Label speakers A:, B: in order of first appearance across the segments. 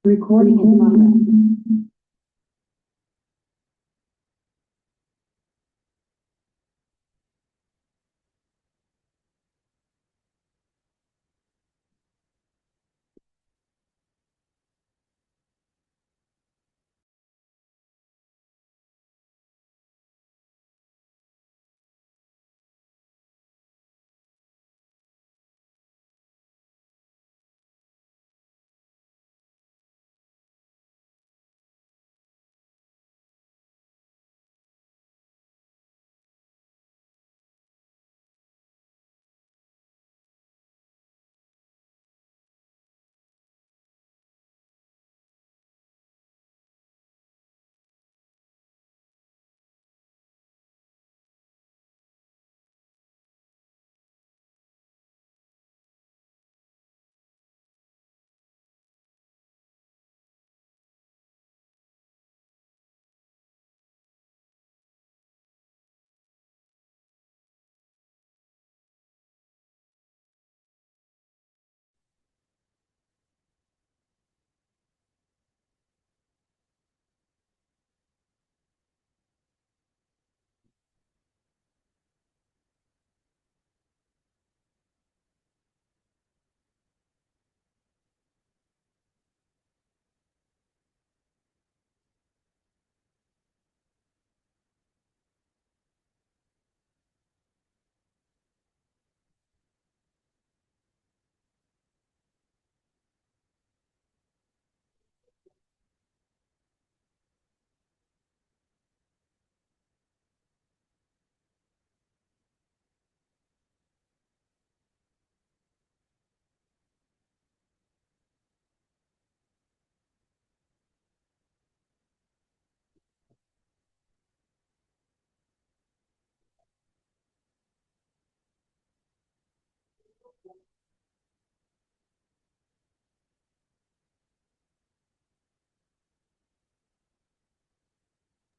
A: Recording in progress.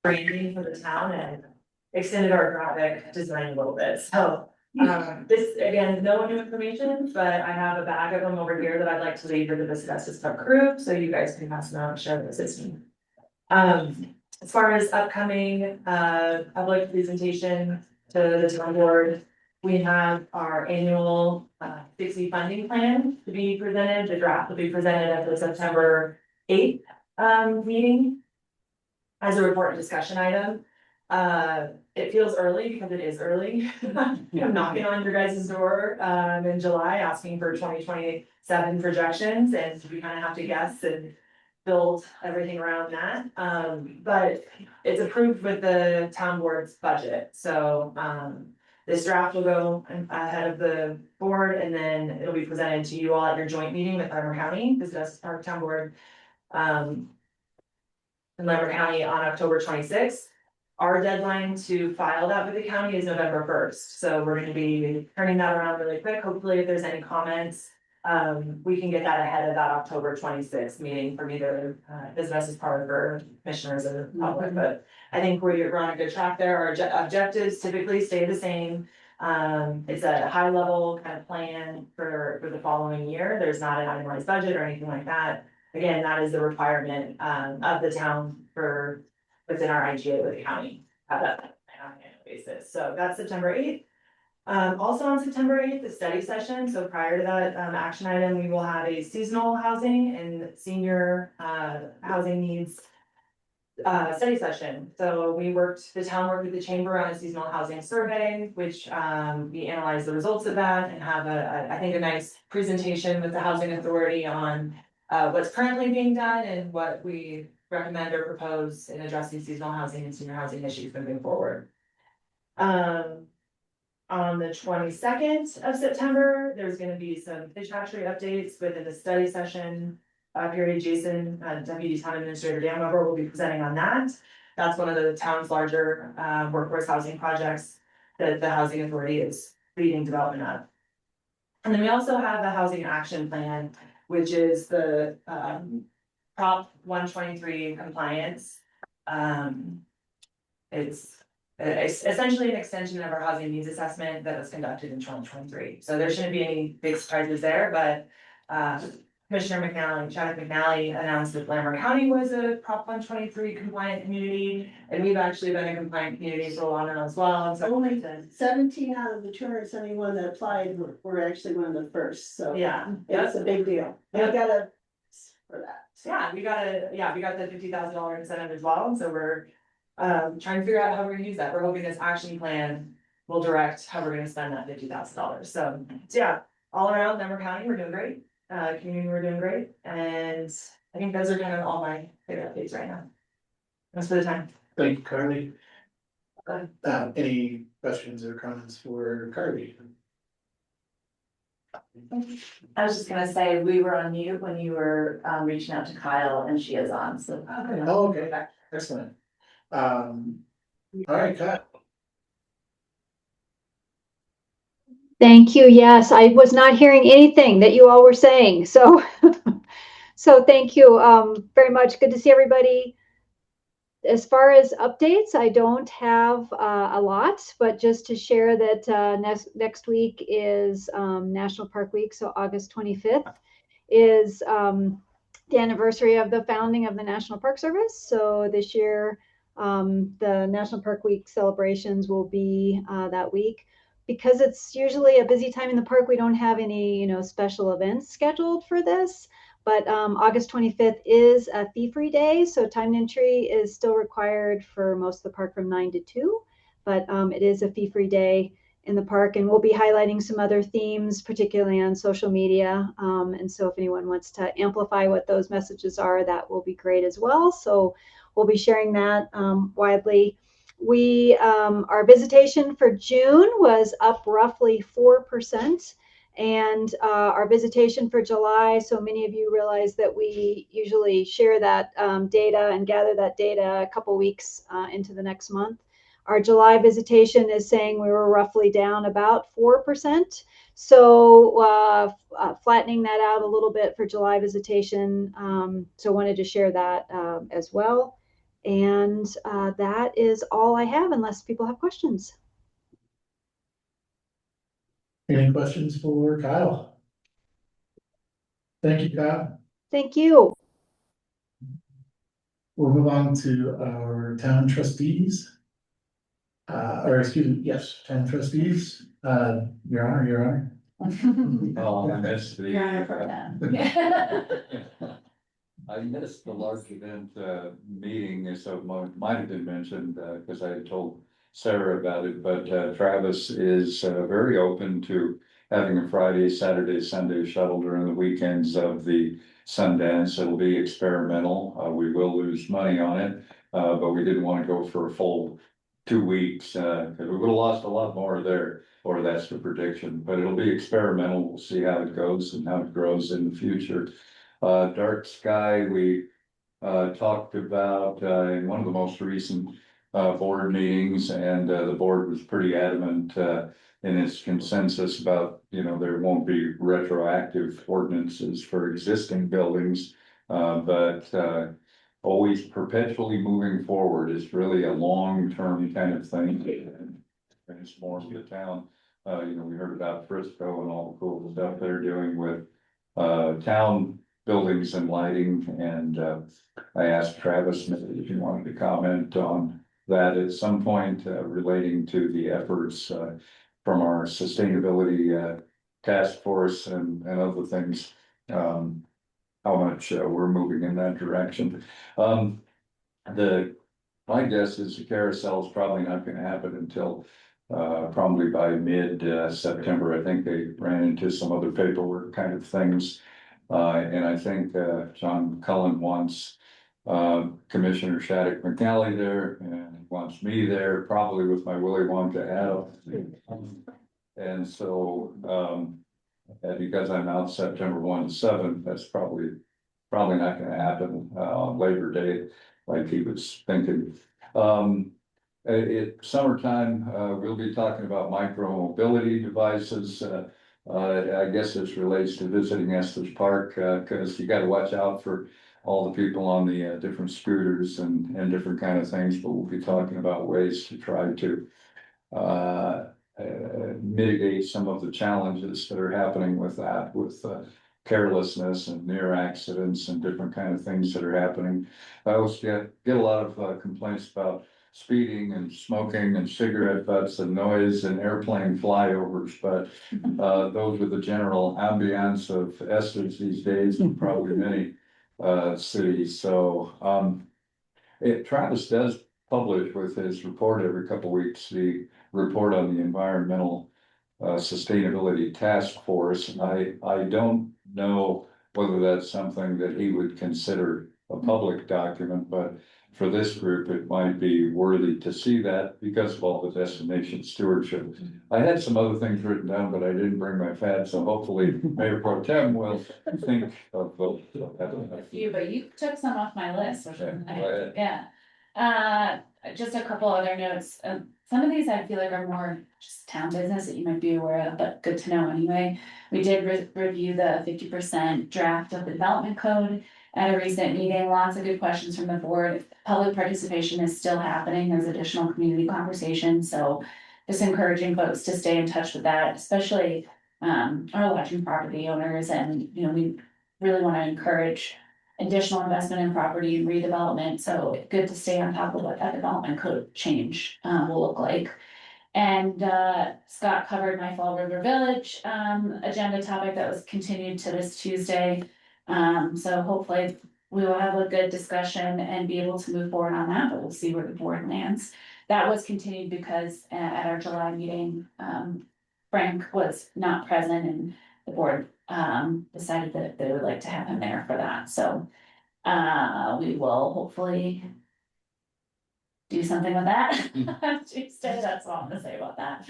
B: Branding for the town and extended our graphic design a little bit, so. This, again, no new information, but I have a bag of them over here that I'd like to leave for the Asbestos Club crew, so you guys can pass them out and share this with me. As far as upcoming, public presentation to the town board, we have our annual, 60 funding plan to be presented. The draft will be presented at the September 8th, meeting as a report and discussion item. It feels early because it is early. I'm knocking on your guys' door, in July, asking for 2027 projections, and we kind of have to guess and build everything around that. But it's approved with the town board's budget, so, this draft will go ahead of the board, and then it'll be presented to you all at your joint meeting with Armor County, because that's our town board. in Lambert County on October 26th. Our deadline to file that with the county is November 1st, so we're gonna be turning that around really quick. Hopefully, if there's any comments, we can get that ahead of that October 26th meeting from either business as part of or commissioners or the public, but I think we're on a good track there. Our objectives typically stay the same. It's a high level kind of plan for the following year. There's not an itemized budget or anything like that. Again, that is the requirement of the town for within our IGA with the county, have that on an annual basis. So that's September 8th. Also on September 8th, the study session. So prior to that action item, we will have a seasonal housing and senior housing needs study session. So the town worked with the chamber on a seasonal housing survey, which we analyzed the results of that and have I think a nice presentation with the housing authority on what's currently being done and what we recommend or propose in addressing seasonal housing and senior housing issues moving forward. On the 22nd of September, there's gonna be some fish hatchery updates within the study session period. Jason, Deputy Town Administrator Danover, will be presenting on that. That's one of the town's larger workforce housing projects that the Housing Authority is leading development of. And then we also have a housing action plan, which is the Prop 123 compliance. It's essentially an extension of our housing needs assessment that was conducted in 2023. So there shouldn't be any big surprises there, but Commissioner Chadwick McNally announced that Lambert County was a Prop 123 compliant community, and we've actually been a compliant community for a while now as well. And so
A: Only 17 out of the 271 that applied were actually one of the first, so.
B: yeah,
A: It's a big deal. We
B: Yep.
A: gotta, for that.
B: yeah, we got the $50,000 incentive as well, and so we're trying to figure out how we're gonna use that. We're hoping this action plan will direct how we're gonna spend that $50,000. So yeah, all around Denver County, we're doing great. Community, we're doing great, and I think those are kind of all my favorite updates right now. Thanks for the time.
C: Thank you, Carly. Any questions or comments for Carly?
D: I was just gonna say, we were on mute when you were reaching out to Kyle and she is on, so.
C: Oh, okay, excellent. All right, Kyle.
E: Thank you. Yes, I was not hearing anything that you all were saying. So, so thank you very much. Good to see everybody. As far as updates, I don't have a lot, but just to share that next week is National Park Week. So August 25th is the anniversary of the founding of the National Park Service. So this year, the National Park Week celebrations will be that week. Because it's usually a busy time in the park, we don't have any, special events scheduled for this. But August 25th is a fee-free day, so time entry is still required for most of the park from 9 to 2. But it is a fee-free day in the park, and we'll be highlighting some other themes, particularly on social media. And so if anyone wants to amplify what those messages are, that will be great as well. So we'll be sharing that widely. Our visitation for June was up roughly 4%, and our visitation for July, so many of you realize that we usually share that data and gather that data a couple weeks into the next month. Our July visitation is saying we were roughly down about 4%. So flattening that out a little bit for July visitation. So wanted to share that as well. And that is all I have, unless people have questions.
C: Any questions for Kyle? Thank you, Kyle.
E: Thank you.
C: We'll move on to our town trustees. Or excuse me, yes, town trustees. Your Honor.
F: Oh, I missed the. I missed the large event meeting, so might have been mentioned because I had told Sarah about it, but Travis is very open to having a Friday, Saturday, Sunday shuttle during the weekends of the Sundance. It'll be experimental. We will lose money on it, but we didn't want to go for a full 2 weeks because we would have lost a lot more there, or that's the prediction. But it'll be experimental. We'll see how it goes and how it grows in the future. Dark Sky, we talked about, in one of the most recent, board meetings, and, the board was pretty adamant, in its consensus about, there won't be retroactive ordinances for existing buildings. But always perpetually moving forward is really a long-term kind of thing. And it's more of the town, we heard about Frisco and all the cool stuff they're doing with town buildings and lighting, and I asked Travis if he wanted to comment on that at some point, relating to the efforts from our sustainability task force and other things. How much we're moving in that direction. My guess is the carousel is probably not gonna happen until probably by mid September. I think they ran into some other paperwork kind of things. And I think John Cullen wants Commissioner Shattuck McNally there, and wants me there, probably with my Willy Wonka hat. And so and because I'm out September 1 to 7, that's probably not gonna happen on Labor Day, like he was thinking. Summertime, we'll be talking about micro mobility devices. I guess this relates to visiting Estes Park, because you gotta watch out for all the people on the different scooters and different kind of things, but we'll be talking about ways to try to mitigate some of the challenges that are happening with that, with carelessness and near accidents and different kind of things that are happening. I also get a lot of complaints about speeding and smoking and cigarette butts and noise and airplane flyovers, but those are the general ambiance of Estes these days, and probably many cities. So Travis does publish with his report every couple of weeks, the report on the environmental sustainability task force. I don't know whether that's something that he would consider a public document, but for this group, it might be worthy to see that because of all the destination stewardship. I had some other things written down, but I didn't bring my pad, so hopefully Mayor Pro Tem will think of those.
D: A few, but you took some off my list, which is
F: Yeah, go ahead.
D: yeah. Just a couple other notes. Some of these I feel like are more just town business that you might be aware of, but good to know anyway. We did review the 50% draft of the development code at a recent meeting. Lots of good questions from the board. Public participation is still happening. There's additional community conversation, so just encouraging folks to stay in touch with that, especially our lodging property owners. And we really want to encourage additional investment in property and redevelopment, so good to stay on top of what that development code change will look like. And Scott covered my Fall River Village agenda topic that was continued to this Tuesday. So hopefully we will have a good discussion and be able to move forward on that, but we'll see where the board lands. That was continued because at our July meeting, Frank was not present, and the board decided that they would like to have him there for that. So we will hopefully do something with that on Tuesday. That's all I'm gonna say about that.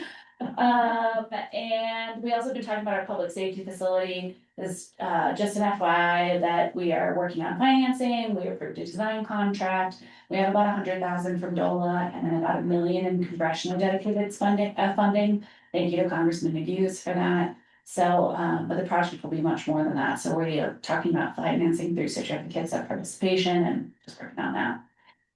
D: And we also been talking about our public safety facility. This just an FYI that we are working on financing. We approved a design contract. We have about 100,000 from DOLA and then about $1 million in congressional dedicated funding. Thank you to Congressman McGuiz for that. So, but the project will be much more than that. So we're talking about financing through certificates of participation and just working on that.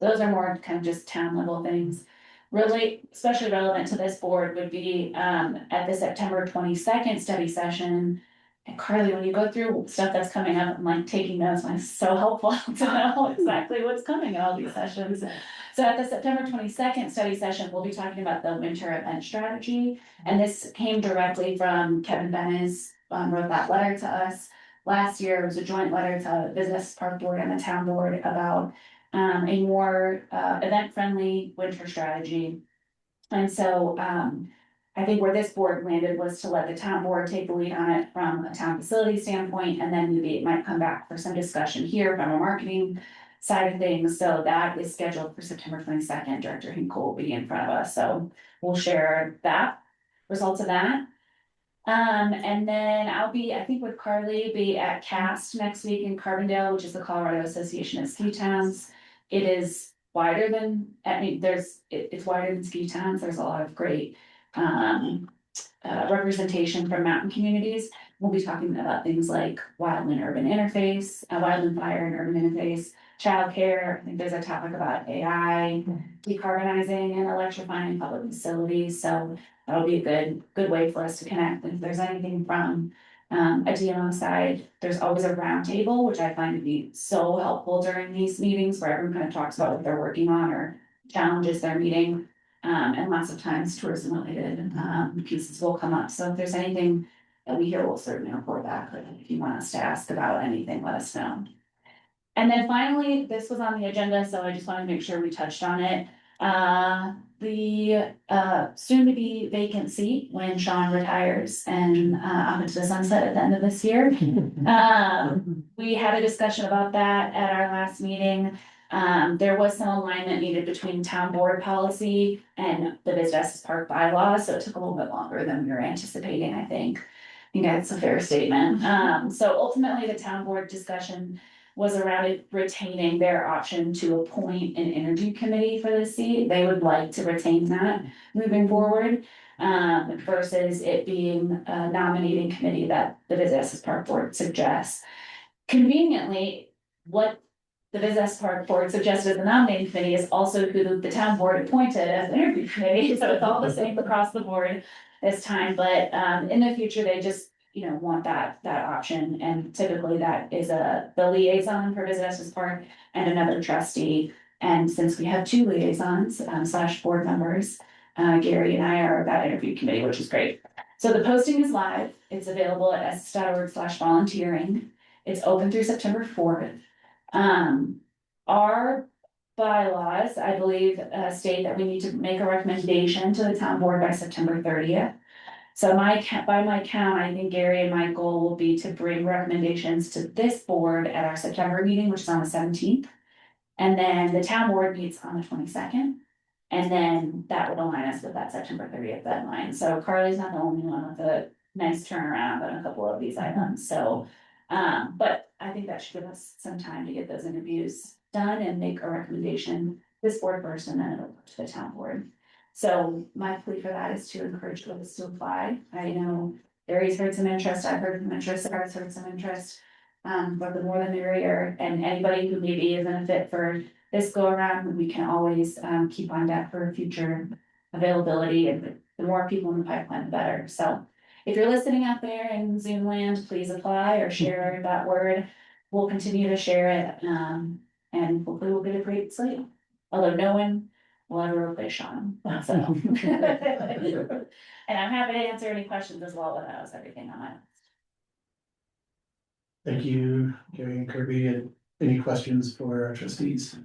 D: Those are more kind of just town level things. Really, especially relevant to this board would be at the September 22nd study session. And Carly, when you go through stuff that's coming up, I'm like taking notes, and it's so helpful to know exactly what's coming in all these sessions. So at the September 22nd study session, we'll be talking about the winter event strategy. And this came directly from Kevin Bennis, wrote that letter to us. Last year, it was a joint letter to the Business Park Board and the Town Board about a more event-friendly winter strategy. And so I think where this board landed was to let the town board take the lead on it from a town facility standpoint, and then maybe it might come back for some discussion here from a marketing side of things. So that is scheduled for September 22nd. Director Hinkle will be in front of us, so we'll share that results of that. And then I'll be, I think with Carly, be at CAST next week in Carbondale, which is the Colorado Association of Ski Towns. It is wider than, I mean, it's wider than ski towns. There's a lot of great, representation from mountain communities. We'll be talking about things like wildland urban interface, wildland fire and urban interface, childcare. I think there's a topic about AI, decarbonizing and electrifying public facilities. So that'll be a good way for us to connect. If there's anything from a DNO side, there's always a roundtable, which I find to be so helpful during these meetings where everyone kind of talks about what they're working on or challenges they're meeting. And lots of times tourism related, pieces will come up. So if there's anything that we hear, we'll certainly report back. But if you want us to ask about anything, let us know. And then finally, this was on the agenda, so I just wanted to make sure we touched on it. The soon to be vacant seat when Sean retires and up into the sunset at the end of this year. We had a discussion about that at our last meeting. There was some alignment needed between town board policy and the business park bylaws, so it took a little bit longer than we were anticipating, I think. I think that's a fair statement. So ultimately, the town board discussion was around it retaining their option to appoint an energy committee for the seat. They would like to retain that moving forward. Versus it being a nominating committee that the Business Park Board suggests. Conveniently, what the Business Park Board suggested as the nominating committee is also who the town board appointed as the interview committee, so it's all the same across the board this time, but in the future, they just, want that option, and typically that is the liaison for Business Park and another trustee, and since we have two liaisons / board members, Gary and I are that interview committee, which is great. So the posting is live, it's available at estes.org/volunteering, it's open through September 4th. Our bylaws, I believe, state that we need to make a recommendation to the town board by September 30th. So by my count, I think Gary and my goal will be to bring recommendations to this board at our September meeting, which is on the 17th. And then the town board meets on the 22nd. And then that would align us with that September 30th deadline. So Carly's not the only one with a nice turnaround on a couple of these items, so. But I think that should give us some time to get those interviews done and make a recommendation this board first and then it'll go to the town board. So my plea for that is to encourage folks to apply. I know Gary's heard some interest, I've heard some interest, Sarah's heard some interest. But the more the merrier, and anybody who maybe isn't a fit for this go around, we can always keep on deck for future availability, and the more people in the pipeline, the better. So if you're listening out there in Zoom land, please apply or share that word. We'll continue to share it, and hopefully we'll get a great slate. Although no one will ever replace Sean, so. And I'm happy to answer any questions as well, but that was everything on it.
C: Thank you, Gary and Kirby. Any questions for our trustees?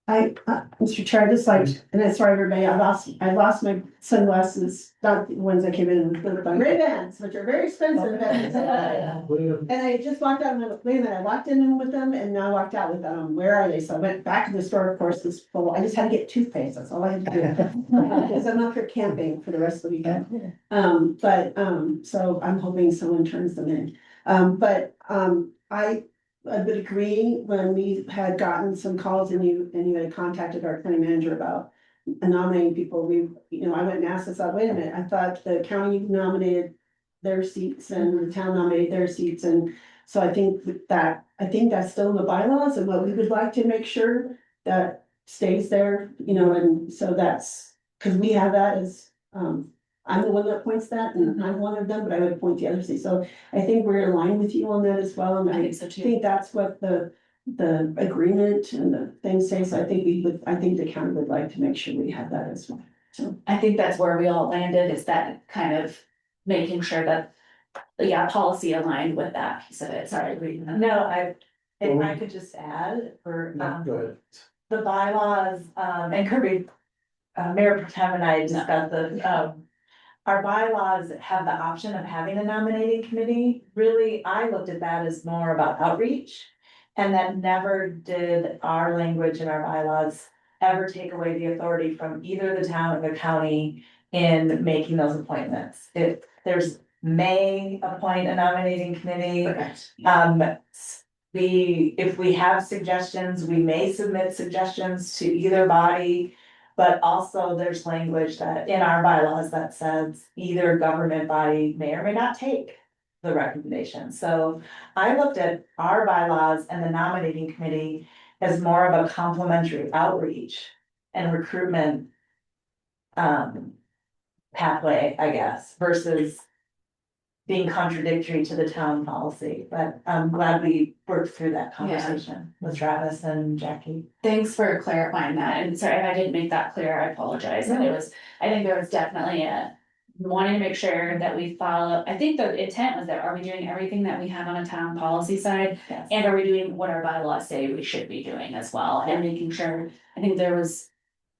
A: Mr. Chair, just like, and I'm sorry, everybody, I lost my sunglasses, not the ones that came in with my Ray-Bans, which are very expensive. And I just walked out and went, wait a minute, I walked in with them and now I walked out with them. Where are they? So I went back to the store, of course, this full, I just had to get toothpaste, that's all I had to do. Because I'm not for camping for the rest of the weekend. So I'm hoping someone turns them in. I would agree when we had gotten some calls and you had contacted our county manager about nominating people, I went and asked, I thought, wait a minute, I thought the county nominated their seats and the town nominated their seats, and so I think that's still in the bylaws and what we would like to make sure that stays there, and so that's, because we have that as, I'm the one that appoints that, and I'm one of them, but I would appoint the other seat, so I think we're in line with you on that as well, and
D: I think so too.
A: think that's what the agreement and the thing says, I think the county would like to make sure we have that as well. So
D: I think that's where we all landed, is that kind of making sure that, policy aligned with that piece of it. Sorry.
G: No, if I could just add for,
C: Go ahead.
G: the bylaws, and Kirby, Mayor Pro Tem and I discussed this, our bylaws have the option of having a nominating committee. Really, I looked at that as more about outreach. And that never did our language and our bylaws ever take away the authority from either the town or the county in making those appointments. There's may appoint a nominating committee.
D: Correct.
G: If we have suggestions, we may submit suggestions to either body. But also there's language that in our bylaws that says either government body may or may not take the recommendation. So I looked at our bylaws and the nominating committee as more of a complementary outreach and recruitment pathway, I guess, versus being contradictory to the town policy, but I'm glad we worked through that conversation with Travis and Jackie.
D: Thanks for clarifying that, and sorry if I didn't make that clear, I apologize, and I think there was definitely a wanting to make sure that we follow, I think the intent was that, are we doing everything that we have on a town policy side?
G: Yes.
D: And are we doing what our bylaws say we should be doing as well, and making sure, I think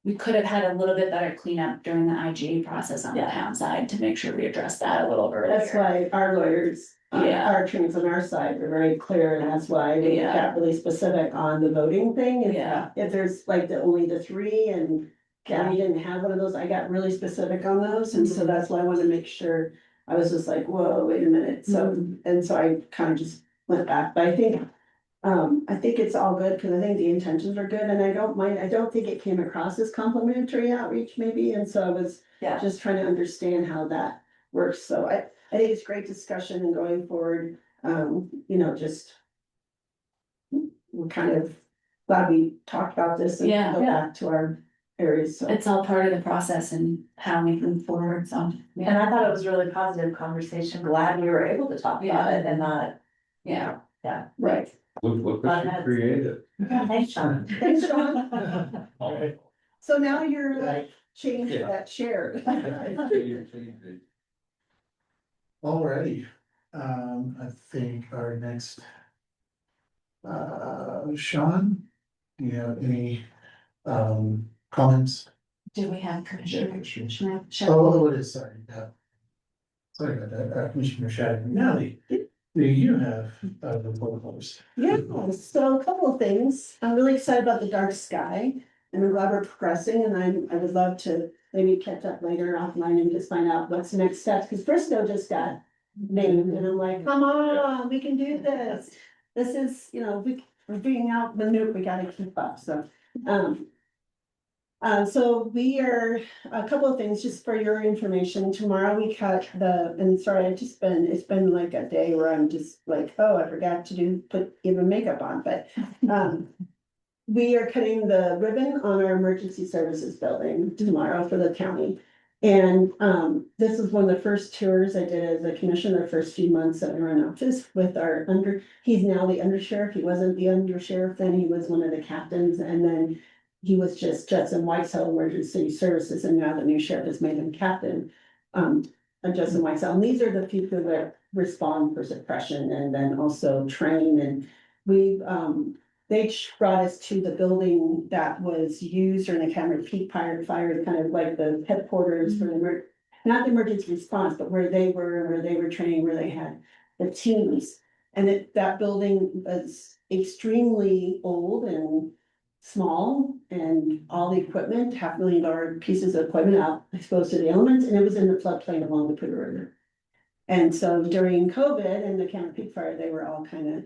D: we could have had a little bit better cleanup during the IGA process on the town side to make sure we addressed that a little earlier.
A: That's why our lawyers,
D: Yeah.
A: our attorneys on our side were very clear, and that's why we
D: Yeah.
A: got really specific on the voting thing.
D: Yeah.
A: If there's like only the three and County didn't have one of those, I got really specific on those, and so that's why I wanted to make sure. I was just like, whoa, wait a minute, so, and so I kind of just went back, but I think it's all good, cause I think the intentions are good, and I don't mind, I don't think it came across as complimentary outreach maybe, and so I was
G: Yeah.
A: just trying to understand how that works, so I think it's great discussion and going forward, just. We're kind of glad we talked about this and
D: Yeah.
A: go back to our areas, so.
D: It's all part of the process and how we move forward, so.
G: And I thought it was a really positive conversation, glad we were able to talk about it and not,
D: Yeah.
A: Right.
F: Look what you created.
G: thanks, Sean.
A: Thanks, Sean.
C: All right.
A: So now you're like changed
F: Yeah.
A: that chair.
C: Alrighty, I think our next. Sean, do you have any, comments?
D: Do we have Commissioner?
C: Oh, it is, sorry, yeah. Sorry about that, Commissioner Shadid, Natalie, do you have, the proposals?
A: Yeah, so a couple of things. I'm really excited about the dark sky and I'm glad we're progressing and I would love to maybe catch up later offline and just find out what's the next steps, because Briscoe just got named and I'm like, come on, we can do this. This is, we're being out maneuvered, we gotta keep up, so. So we are, a couple of things just for your information. Tomorrow we cut and sorry, it's been like a day where I'm just like, oh, I forgot to put even makeup on, but, we are cutting the ribbon on our emergency services building tomorrow for the county. And, this is one of the first tours I did as a commissioner, the first few months that we were in office with he's now the undersheriff. He wasn't the undersheriff then, he was one of the captains, and then he was just Judson Whitesell Emergency Services, and now the new sheriff has made him captain. Judson Whitesell, and these are the people that respond for suppression and then also train, and they brought us to the building that was used during the Cameron Peak fire, kind of like the headquarters for not the emergency response, but where they were training, where they had the teams. And that building was extremely old and small, and all the equipment, $500,000 pieces of equipment out exposed to the elements, and it was in the floodplain along the Poudre River. And so during COVID and the Cameron Peak fire, they were all kind of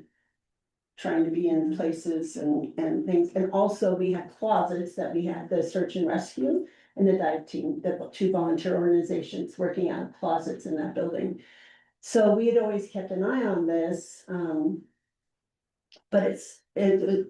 A: trying to be in places and things. And also we had closets that we had the search and rescue and the dive team, the two volunteer organizations working out of closets in that building. So we had always kept an eye on this. But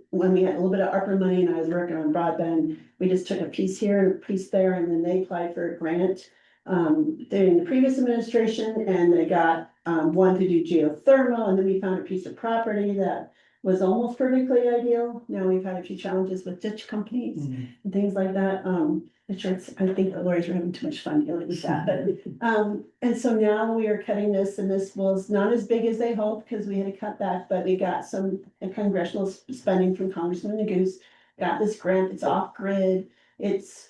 A: when we had a little bit of ARPA money and I was working on broadband, we just took a piece here and a piece there, and then they applied for a grant. During the previous administration, and they got one to do geothermal, and then we found a piece of property that was almost perfectly ideal. Now we've had a few challenges with ditch companies and things like that. I think the lawyers are having too much fun dealing with that, but, and so now we are cutting this, and this was not as big as they hoped, because we had to cut back, but we got some congressional spending from Congressman Nagoose, got this grant, it's off grid, it's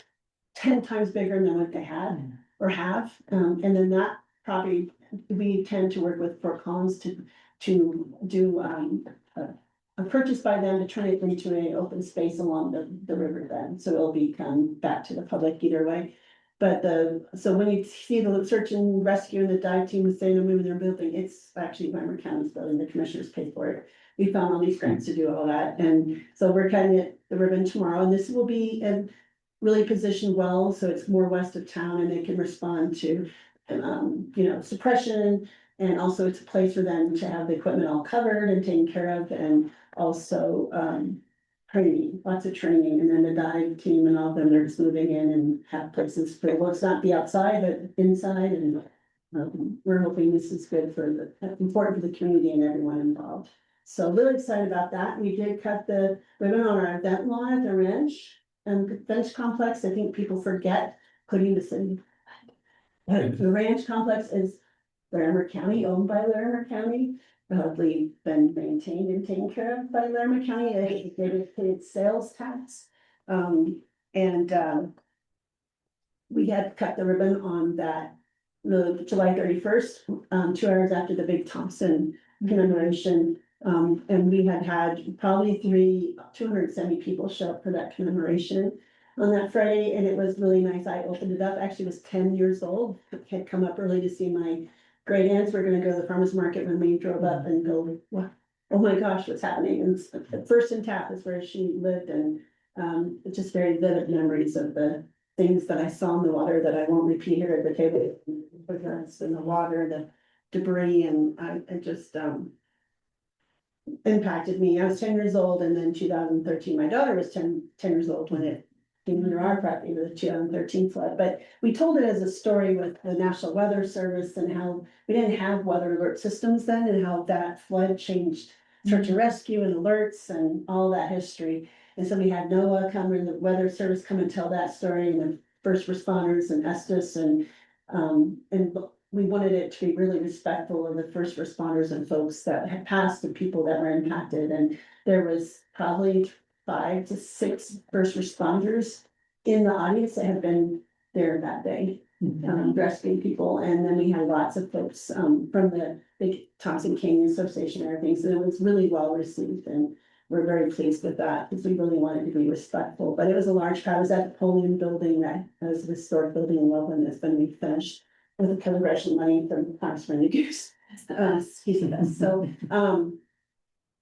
A: 10 times bigger than what they had or have, and then that property, we tend to work with Fort Collins to do, a purchase by them to turn it into an open space along the river then, so it'll become back to the public either way. But so when you see the search and rescue and the dive team is saying they're moving their building, it's actually Weimar County's building, the commissioners paid for it. We found all these grants to do all that, and so we're cutting it, the ribbon tomorrow, and this will be really positioned well, so it's more west of town and they can respond to, suppression. And also it's a place for them to have the equipment all covered and taken care of, and also, training, lots of training, and then the dive team and all of them, they're just moving in and have places for, well, it's not be outside, but inside, and we're hoping this is good for important for the community and everyone involved. So really excited about that. We did cut the ribbon on our event lawn at the ranch and bench complex. I think people forget putting the city. The ranch complex is Larimer County, owned by Larimer County, probably been maintained and taken care of by Larimer County. They paid sales tax. We had cut the ribbon on that, the July 31st, 2 hours after the big Thompson commemoration. And we had probably 270 people show up for that commemoration on that Friday, and it was really nice. I opened it up, actually was 10 years old, had come up early to see my great aunts. We're gonna go to the farmer's market when we drove up and go, wow, oh my gosh, what's happening? And the first in Taft is where she lived, and it's just very vivid memories of the things that I saw in the water that I won't repeat here at the table. In the water, the debris, and I just impacted me. I was 10 years old, and then 2013, my daughter was 10 years old when it came under our property, the 2013 flood. But we told it as a story with the National Weather Service and how we didn't have weather alert systems then, and how that flood changed search and rescue and alerts and all that history. And so we had NOAA come and the Weather Service come and tell that story, and the first responders and Estes, and we wanted it to be really respectful of the first responders and folks that had passed and people that were impacted. And there was probably 5 to 6 first responders in the audience that had been there that day, rescuing people. And then we had lots of folks from the big Thompson Canyon Association and everything. So it was really well received, and we're very pleased with that because we really wanted to be respectful. But it was a large crowd. It was at the Polian building, that was the historic building in Loveland that's going to be finished with the congressional money from Congressman Goose. He's the best.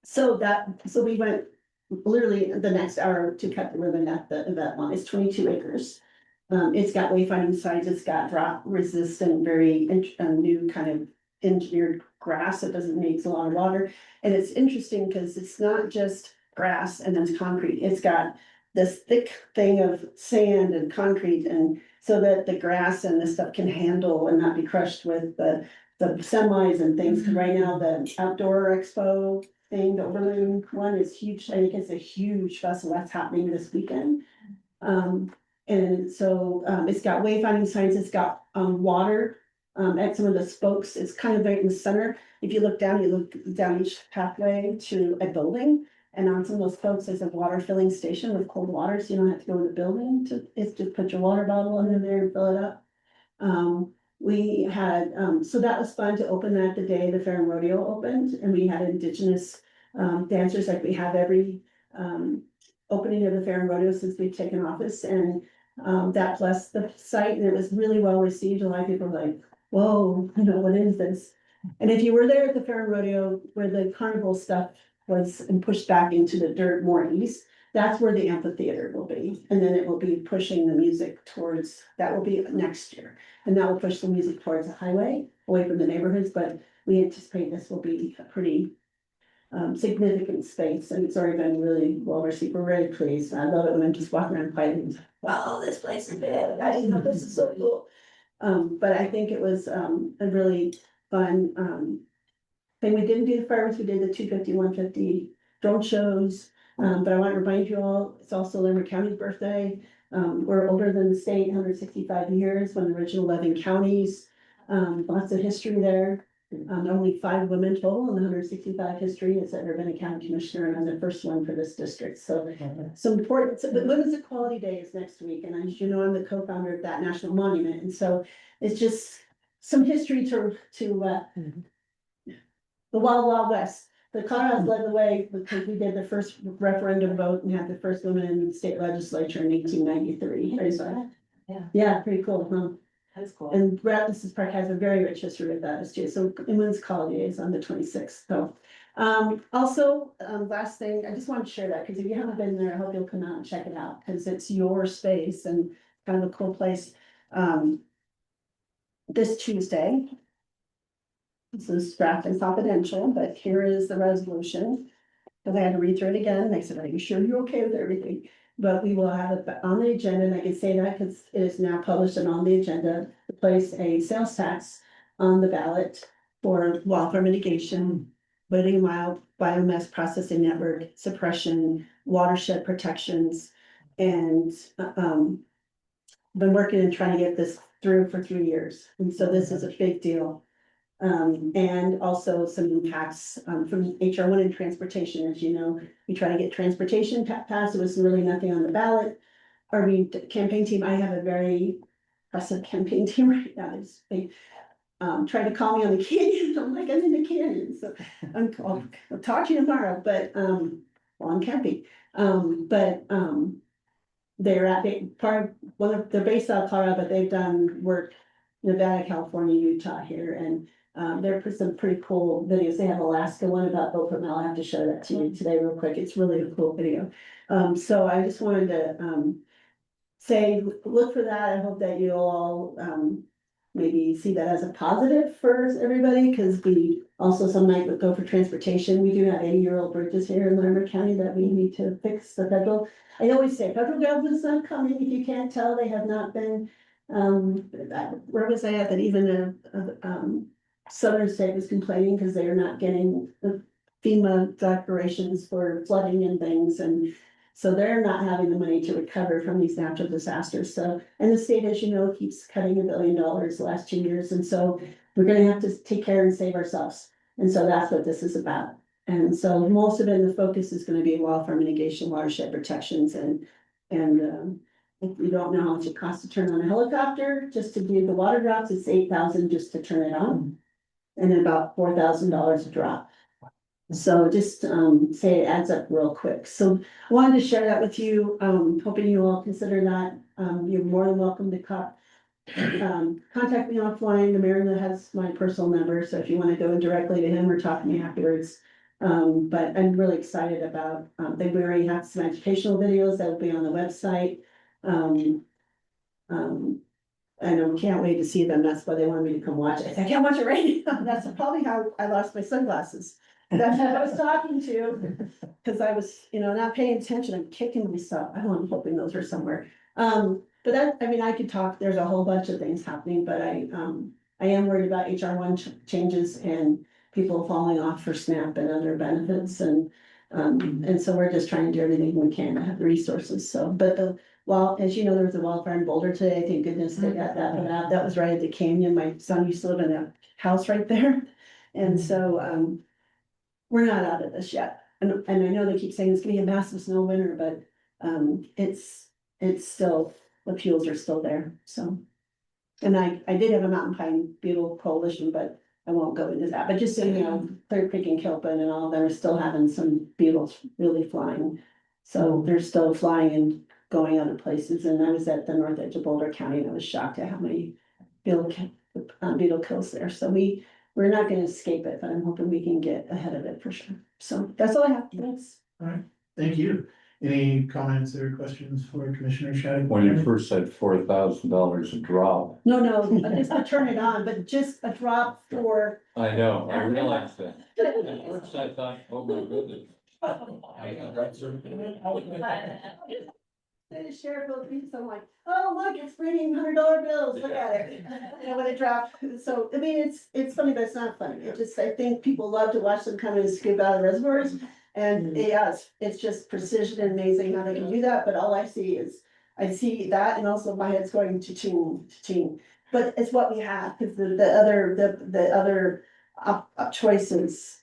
A: So we went literally the next hour to cut the ribbon at the event lawn. It's 22 acres. It's got wayfinding signs, it's got drop resistant, very new kind of engineered grass that doesn't need a lot of water. And it's interesting because it's not just grass and then concrete. It's got this thick thing of sand and concrete, and so that the grass and the stuff can handle and not be crushed with the semis and things. 'Cause right now the outdoor expo thing, the Overland one is huge. I think it's a huge festival that's happening this weekend. And so it's got wayfinding signs, it's got water at some of the spokes. It's kind of right in the center. If you look down each pathway to a building, and on some of those spokes, there's a water filling station with cold water, so you don't have to go to the building it's just put your water bottle under there and fill it up. We had, so that was fun to open that the day the Fair and Rodeo opened, and we had indigenous dancers like we have every opening of the Fair and Rodeo since we've taken office, and that blessed the site, and it was really well received. A lot of people were like, whoa, what is this? And if you were there at the Fair and Rodeo where the carnival stuff was and pushed back into the dirt more east, that's where the amphitheater will be. And then it will be pushing the music towards, that will be next year. And that will push the music towards the highway, away from the neighborhoods, but we anticipate this will be a pretty significant space, and it's already been really well received. We're very pleased. I love it when I'm just walking around quietly. Wow, this place is big. I didn't know this is so cool. But I think it was a really fun thing. We didn't do the fireworks, we did the 250, 150 drone shows. But I want to remind you all, it's also Larimer County's birthday. We're older than the state, 165 years, one of the original 11 counties. Lots of history there. Only 5 women total in the 165 history has ever been a county commissioner, and I'm the first one for this district. So some important, so the Women's Equality Day is next week, and as you know, I'm the co-founder of that national monument, and so it's just some history to the Wild West. The Colorado's led the way because we did the first referendum vote and had the first women in the state legislature in 1893. Yeah, pretty cool, huh?
G: That's cool.
A: And Rasmus Park has a very rich history with that too, so Women's College is on the 26th, so. Also, last thing, I just wanted to share that, because if you haven't been there, I hope you'll come out and check it out, because it's your space and kind of a cool place. This Tuesday. This is draft and confidential, but here is the resolution. Cause I had to read through it again, and I said, are you sure you're okay with everything? But we will have it on the agenda, and I can say that because it is now published and on the agenda, to place a sales tax on the ballot for wildfire mitigation, building wild biomass processing network, suppression, watershed protections, and, been working and trying to get this through for 3 years, and so this is a big deal. And also some impacts, from HR1 and transportation, as you know, we try to get transportation passed, there was really nothing on the ballot. Campaign team, I have a very impressive campaign team right now, they, try to call me on the canyon, I'm like, I'm in the canyon, so I'll talk to you tomorrow, but, well, I'm camping, but, they're based out of Colorado, but they've done work Nevada, California, Utah here, and they're some pretty cool videos. They have Alaska one about Oprah. I'll have to show that to you today real quick. It's really a cool video. So I just wanted to say, look for that. I hope that you'll all maybe see that as a positive for everybody, because we also some night would go for transportation. We do have 80-year-old bridges here in Larimer County that we need to fix. The federal, I always say, federal government's not coming. If you can't tell, they have not been. Where was I at? That even southern state was complaining because they are not getting the FEMA declarations for flooding and things, and so they're not having the money to recover from these natural disasters. So, and the state, as you know, keeps cutting $1 billion the last 2 years. And so we're gonna have to take care and save ourselves. And so that's what this is about. And so most of it, the focus is gonna be wildfire mitigation, watershed protections, and if you don't know how much it costs to turn on a helicopter, just to do the water drops, it's $8,000 just to turn it on. And then about $4,000 a drop. So just say it adds up real quick. So I wanted to share that with you, hoping you all consider that. You're more than welcome to contact me offline. Marina has my personal number, so if you want to go directly to him or talk to me afterwards. But I'm really excited about, they already have some educational videos that will be on the website. And I can't wait to see them. That's why they wanted me to come watch it. I can't watch it right now. That's probably how I lost my sunglasses. That's who I was talking to, because I was, not paying attention. I'm kicking myself. I'm hoping those are somewhere. But that, I mean, I could talk, there's a whole bunch of things happening, but I am worried about HR1 changes and people falling off for SNAP and other benefits. And so we're just trying to do everything we can to have the resources. So, but well, as you know, there was a wildfire in Boulder today. Thank goodness they got that one out. That was right at the canyon. My son used to live in a house right there. And so, we're not out of this yet. And I know they keep saying it's gonna be a massive snow winter, but, it's still, the fuels are still there, so. And I did have a mountain pine beetle coalition, but I won't go into that. But just so you know, Clear Creek and Kilpin and all, they're still having some beetles really flying. So they're still flying and going other places. And I was at the north edge of Boulder County and I was shocked at how many beetle kills there. So we're not gonna escape it, but I'm hoping we can get ahead of it for sure. So that's all I have. Thanks.
C: All right, thank you. Any comments or questions for Commissioner Shadid?
F: When you first said $4,000 a drop.
A: No, just to turn it on, but just a drop for.
F: I know, I realized that. At first I thought, oh my goodness.
A: The sheriff will be so like, oh, look, it's raining $100 bills, look at it. When it dropped, so, I mean, it's funny, but it's not funny. It just, I think people love to watch them come and scoop out of reservoirs. And yes, it's just precision and amazing how they can do that, but all I see that, and also my head's going to ching. But it's what we have, because the other choices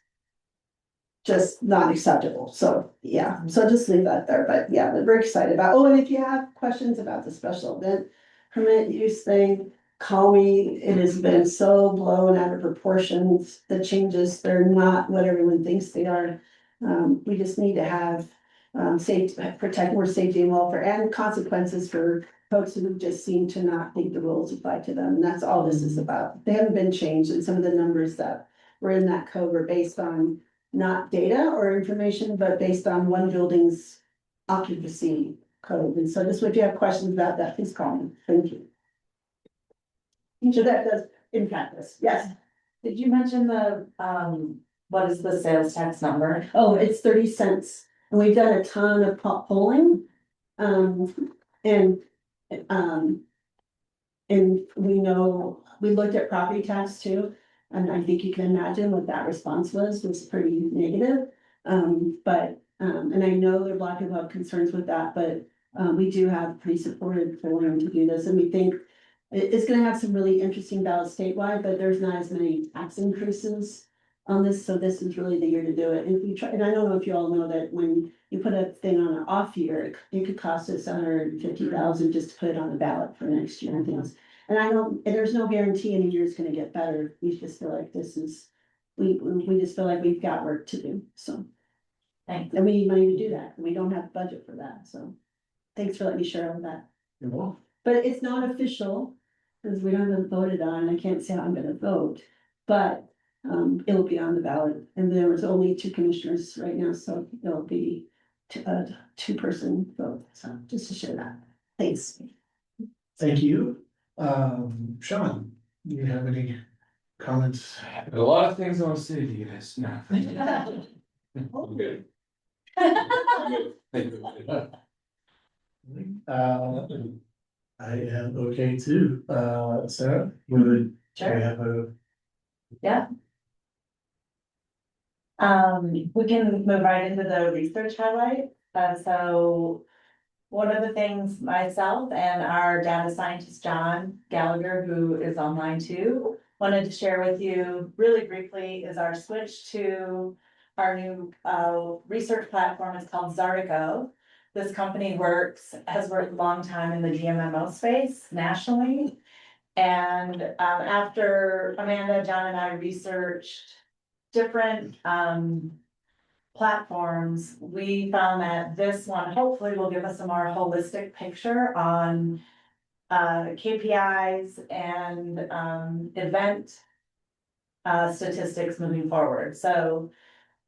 A: just not acceptable. So, yeah, so just leave that there, but yeah, we're excited about, and if you have questions about the special event permit use thing, call me. It has been so blown out of proportions. The changes, they're not what everyone thinks they are. We just need to have, protect more safety and welfare and consequences for folks who just seem to not think the rules apply to them, and that's all this is about. They haven't been changed, and some of the numbers that were in that code were based on not data or information, but based on one building's occupancy code. And so this, if you have questions about that, please call me. Thank you. So that does impact us. Yes.
G: Did you mention the, what is the sales tax number?
A: Oh, it's 30 cents. And we've done a ton of polling. And, um, and we know, we looked at property tax too. And I think you can imagine what that response was pretty negative. And I know there are a lot of people have concerns with that, but, we do have pretty supportive polling to do this. And we think it's gonna have some really interesting ballots statewide, but there's not as many tax increases on this, so this is really the year to do it. And if you try, and I don't know if you all know that when you put a thing on an off year, it could cost us 150,000 just to put it on the ballot for next year and things. And I don't, and there's no guarantee any year is gonna get better. We just feel like this is, we just feel like we've got work to do, so.
G: Thanks.
A: And we need money to do that, and we don't have budget for that, so. Thanks for letting me share all that.
C: You're welcome.
A: But it's not official, because we haven't voted on, I can't say how I'm gonna vote, but it'll be on the ballot, and there was only 2 commissioners right now, so it'll be a 2-person vote, so just to share that. Thanks.
C: Thank you. Sean, do you have any comments?
H: A lot of things I want to say to you guys now. Good.
C: I am okay too. Sarah, would I
G: Sure.
C: have a,
G: We can move right into the research highlight. So one of the things myself and our data scientist, John Gallagher, who is online too, wanted to share with you really briefly is our switch to our new research platform. It's called Zartico. This company has worked a long time in the DMMO space nationally. And after Amanda, John, and I researched different platforms, we found that this one hopefully will give us a more holistic picture on KPIs and event statistics moving forward. So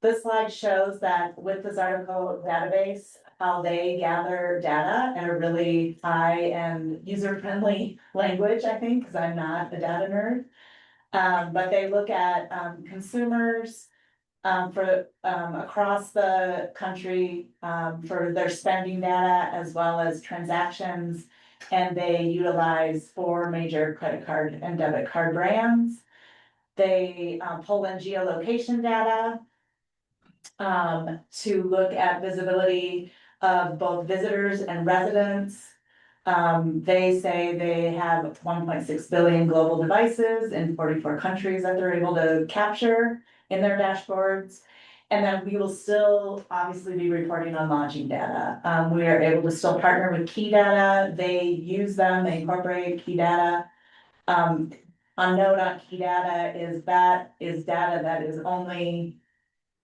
G: this slide shows that with this article database, how they gather data in a really high and user-friendly language, I think, because I'm not a data nerd. But they look at consumers for across the country for their spending data as well as transactions. And they utilize 4 major credit card and debit card brands. They pull in geolocation data to look at visibility of both visitors and residents. They say they have 1.6 billion global devices in 44 countries that they're able to capture in their dashboards. And then we will still obviously be reporting on lodging data. We are able to still partner with key data. They use them, they incorporate key data. A note on key data is that is data that is only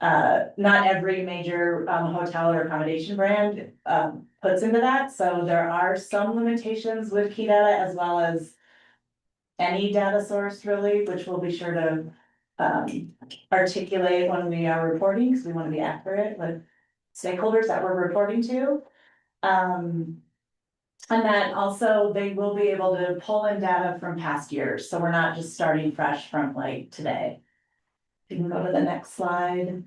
G: not every major hotel or accommodation brand puts into that. So there are some limitations with key data as well as any data source really, which we'll be sure to articulate when we are reporting, because we want to be accurate with stakeholders that we're reporting to. And then also they will be able to pull in data from past years. So we're not just starting fresh from like today. You can go to the next slide.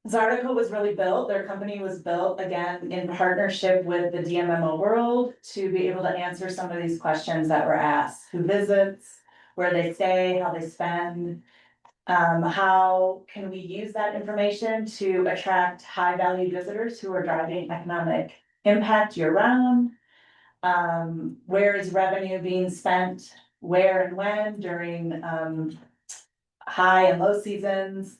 G: Zartico was really built, their company was built again in partnership with the DMMO world to be able to answer some of these questions that were asked. Who visits, where they stay, how they spend. How can we use that information to attract high value visitors who are driving economic impact year round? Where is revenue being spent, where and when during high and low seasons?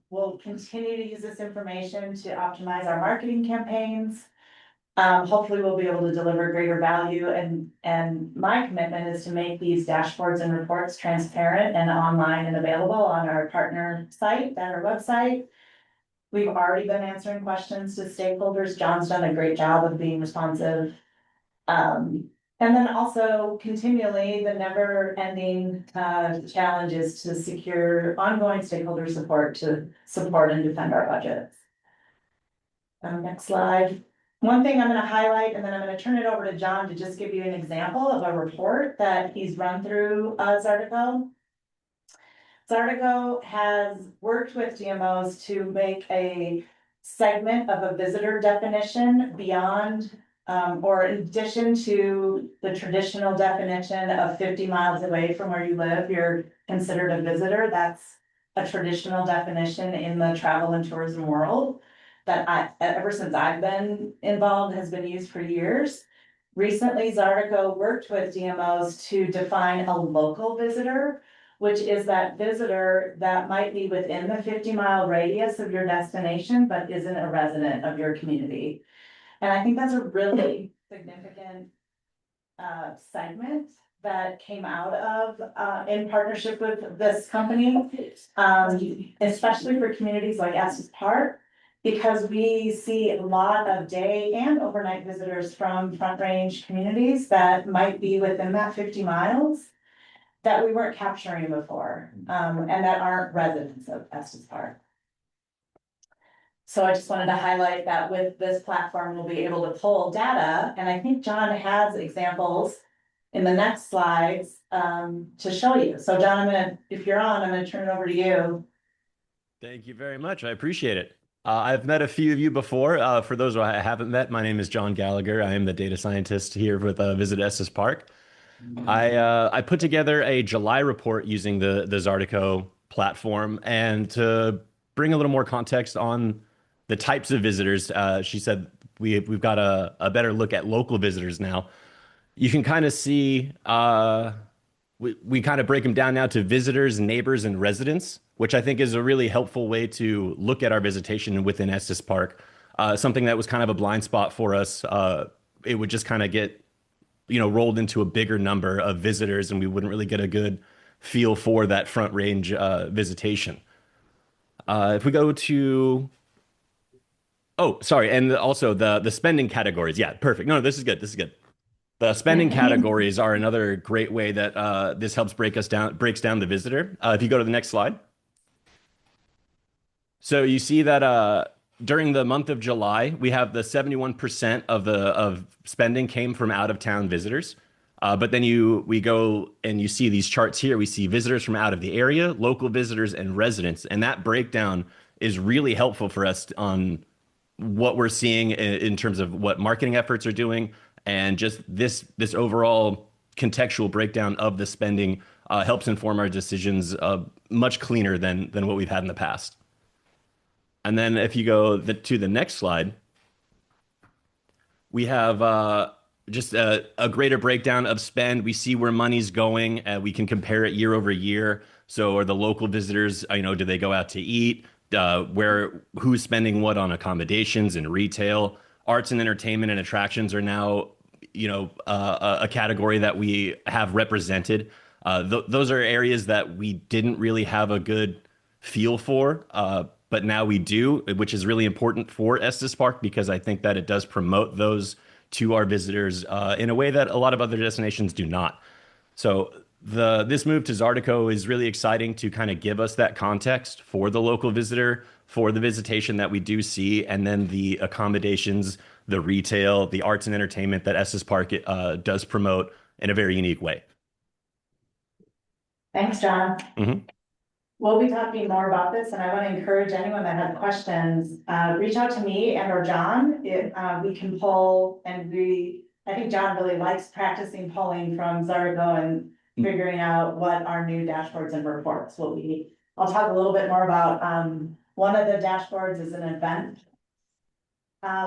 G: We'll continue to use this information to optimize our marketing campaigns. Hopefully we'll be able to deliver greater value and my commitment is to make these dashboards and reports transparent and online and available on our partner site, at our website. We've already been answering questions to stakeholders. John's done a great job of being responsive. And then also continually, the never ending challenge is to secure ongoing stakeholder support to support and defend our budgets. Next slide. One thing I'm gonna highlight, and then I'm gonna turn it over to John to just give you an example of a report that he's run through Zartico. Zartico has worked with GMOs to make a segment of a visitor definition beyond or in addition to the traditional definition of 50 miles away from where you live, you're considered a visitor. That's a traditional definition in the travel and tourism world that ever since I've been involved, has been used for years. Recently, Zartico worked with DMOs to define a local visitor, which is that visitor that might be within the 50-mile radius of your destination, but isn't a resident of your community. And I think that's a really significant segment that came out of in partnership with this company, especially for communities like Estes Park, because we see a lot of day and overnight visitors from Front Range communities that might be within that 50 miles that we weren't capturing before, and that aren't residents of Estes Park. So I just wanted to highlight that with this platform, we'll be able to pull data, and I think John has examples in the next slides to show you. So John, if you're on, I'm gonna turn it over to you.
I: Thank you very much. I appreciate it. I've met a few of you before. For those who I haven't met, my name is John Gallagher. I am the data scientist here with Visit Estes Park. I put together a July report using the Zartico platform, and to bring a little more context on the types of visitors, she said we've got a better look at local visitors now. You can kind of see we kind of break them down now to visitors, neighbors, and residents, which I think is a really helpful way to look at our visitation within Estes Park. Something that was kind of a blind spot for us. It would just kind of get, rolled into a bigger number of visitors, and we wouldn't really get a good feel for that Front Range visitation. If we go to, oh, sorry, and also the spending categories. Yeah, perfect. No, this is good. This is good. The spending categories are another great way that this helps breaks down the visitor. If you go to the next slide. So you see that during the month of July, we have the 71% of spending came from out of town visitors. But then we go and you see these charts here. We see visitors from out of the area, local visitors, and residents. And that breakdown is really helpful for us on what we're seeing in terms of what marketing efforts are doing, and just this overall contextual breakdown of the spending helps inform our decisions much cleaner than what we've had in the past. And then if you go to the next slide, we have just a greater breakdown of spend. We see where money's going, and we can compare it year over year. So are the local visitors, do they go out to eat? Who's spending what on accommodations and retail? Arts and entertainment and attractions are now, a category that we have represented. Those are areas that we didn't really have a good feel for, but now we do, which is really important for Estes Park, because I think that it does promote those to our visitors in a way that a lot of other destinations do not. So this move to Zartico is really exciting to kind of give us that context for the local visitor, for the visitation that we do see, and then the accommodations, the retail, the arts and entertainment that Estes Park does promote in a very unique way.
G: Thanks, John.
I: Mm-hmm.
G: We'll be talking more about this, and I want to encourage anyone that has questions, reach out to me and or John. We can poll, and I think John really likes practicing polling from Zartico and figuring out what our new dashboards and reports will be. I'll talk a little bit more about one of the dashboards is an event,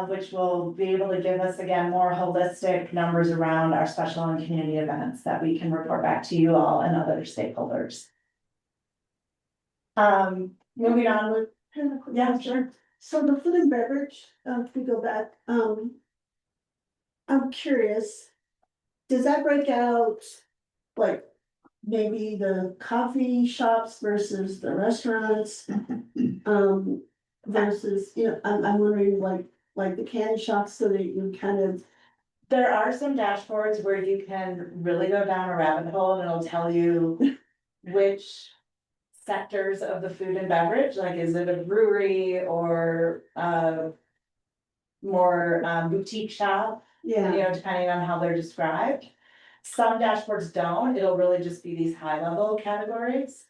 G: which will be able to give us, again, more holistic numbers around our special and community events that we can report back to you all and other stakeholders. Moving on with, yeah, sure.
A: So the food and beverage, if we go back, I'm curious, does that break out, like, maybe the coffee shops versus the restaurants? versus, I'm wondering like the candy shops so that you kind of,
G: There are some dashboards where you can really go down a rabbit hole and it'll tell you which sectors of the food and beverage, like is it a brewery or more boutique shop,
A: yeah,
G: depending on how they're described. Some dashboards don't, it'll really just be these high level categories.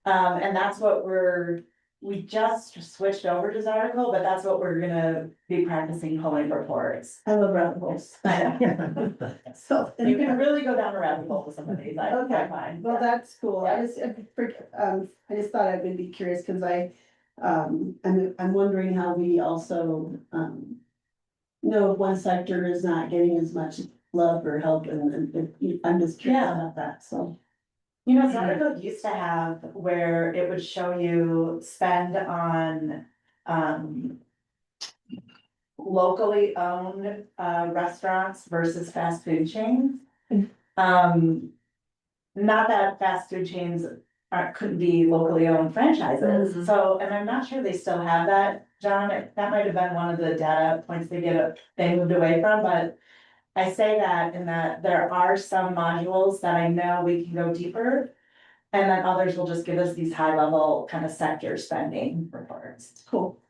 G: And that's what we just switched over to Zarticle, but that's what we're gonna be practicing pulling reports.
A: I love rabbit holes.
G: I know.
A: So.
G: You can really go down a rabbit hole with some of these, I
A: Okay.
G: find.
A: Well, that's cool. I just thought I would be curious because I'm wondering how we also, know if one sector is not getting as much love or help and I'm just curious
G: Yeah.
A: about that, so.
G: Zarticle used to have where it would show you spend on, locally owned, restaurants versus fast food chains. Not that fast food chains couldn't be locally owned franchises,
A: Mhm.
G: so, and I'm not sure they still have that, John, that might have been one of the data points they moved away from, but. I say that in that there are some modules that I know we can go deeper. And then others will just give us these high level kind of sector spending reports.
A: Cool.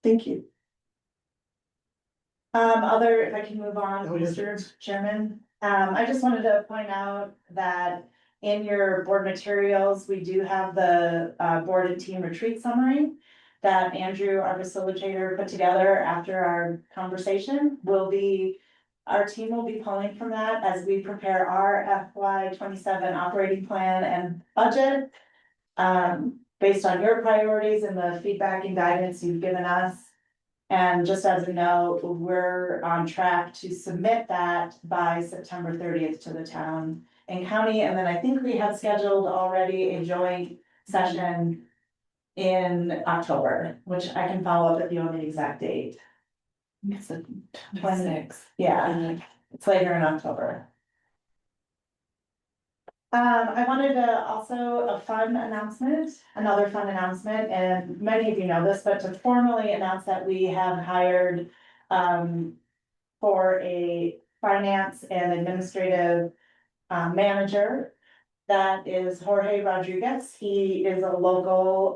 A: Thank you.
G: If I can move on,
C: Oh, yes.
G: Mr. Chairman, I just wanted to point out that in your board materials, we do have the board and team retreat summary that Andrew, our facilitator, put together after our conversation. Our team will be pulling from that as we prepare our FY 27 operating plan and budget. Based on your priorities and the feedback and guidance you've given us. And just as a note, we're on track to submit that by September 30th to the town and county. And then I think we have scheduled already a joint session in October, which I can follow up with you on the exact date.
B: It's the 26th.
G: Yeah, it's later in October. I wanted to also another fun announcement, and many of you know this, but to formally announce that we have hired for a finance and administrative manager. That is Jorge Rodriguez. He is a local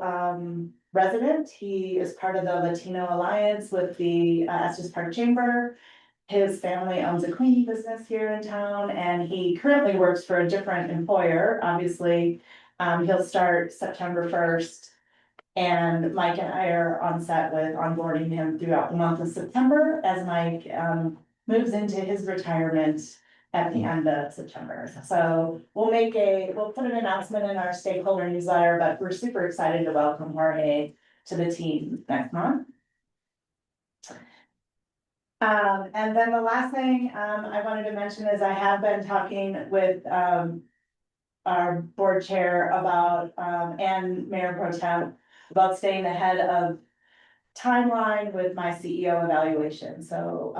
G: resident. He is part of the Latino Alliance with the Estes Park Chamber. His family owns a cleaning business here in town and he currently works for a different employer, obviously. He'll start September 1st. And Mike and I are on set with onboarding him throughout the month of September as Mike moves into his retirement at the end of September. So we'll put an announcement in our stakeholder newsletter, but we're super excited to welcome Jorge to the team next month. And then the last thing, I wanted to mention is I have been talking with, our board chair about, and Mayor Pro Tem about staying ahead of timeline with my CEO evaluation. So,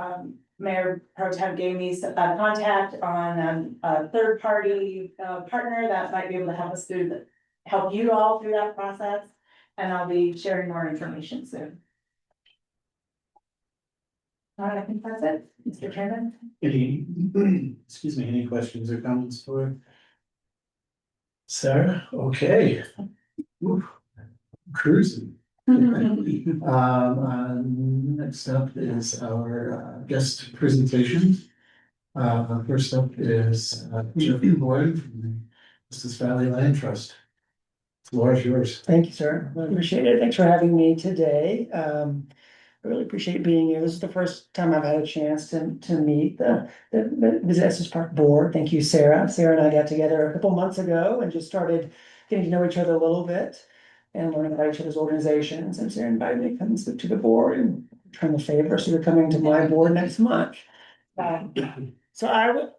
G: Mayor Pro Tem gave me a contact on, a third-party, partner that might be able to help you all through that process. And I'll be sharing more information soon. All right, I think that's it, Mr. Chairman.
C: Any questions or comments for Sarah? Okay. Oof. Cruising. Next up is our guest presentation. First up is Jeff Boyd from the Estes Valley Land Trust. The floor is yours.
J: Thank you, sir. I appreciate it. Thanks for having me today. I really appreciate being here. This is the first time I've had a chance to meet the Estes Park Board. Thank you, Sarah. Sarah and I got together a couple months ago and just started getting to know each other a little bit and learning about each other's organizations. And Sarah invited me to come and speak to the board and return the favor. So you're coming to my board next month. So I would,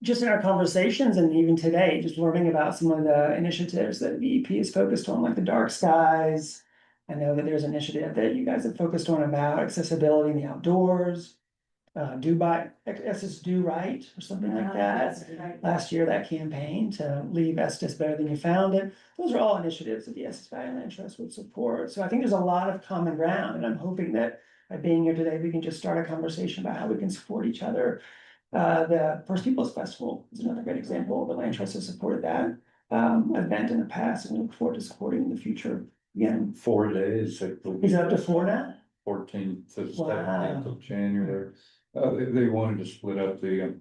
J: just in our conversations and even today, just learning about some of the initiatives that VEP is focused on, like the dark skies. I know that there's an initiative that you guys have focused on about accessibility in the outdoors. Estes Do Right or something like that. Last year, that campaign to leave Estes better than you found it. Those are all initiatives that the Estes Valley Land Trust would support. So I think there's a lot of common ground, and I'm hoping that by being here today, we can just start a conversation about how we can support each other. The First Peoples Festival is another great example. The Land Trust has supported that event in the past, and we look forward to supporting in the future. Again,
F: 4 days.
J: he's up to 4 now.
F: 14th to
J: Wow.
F: 17th of January. They wanted to split up the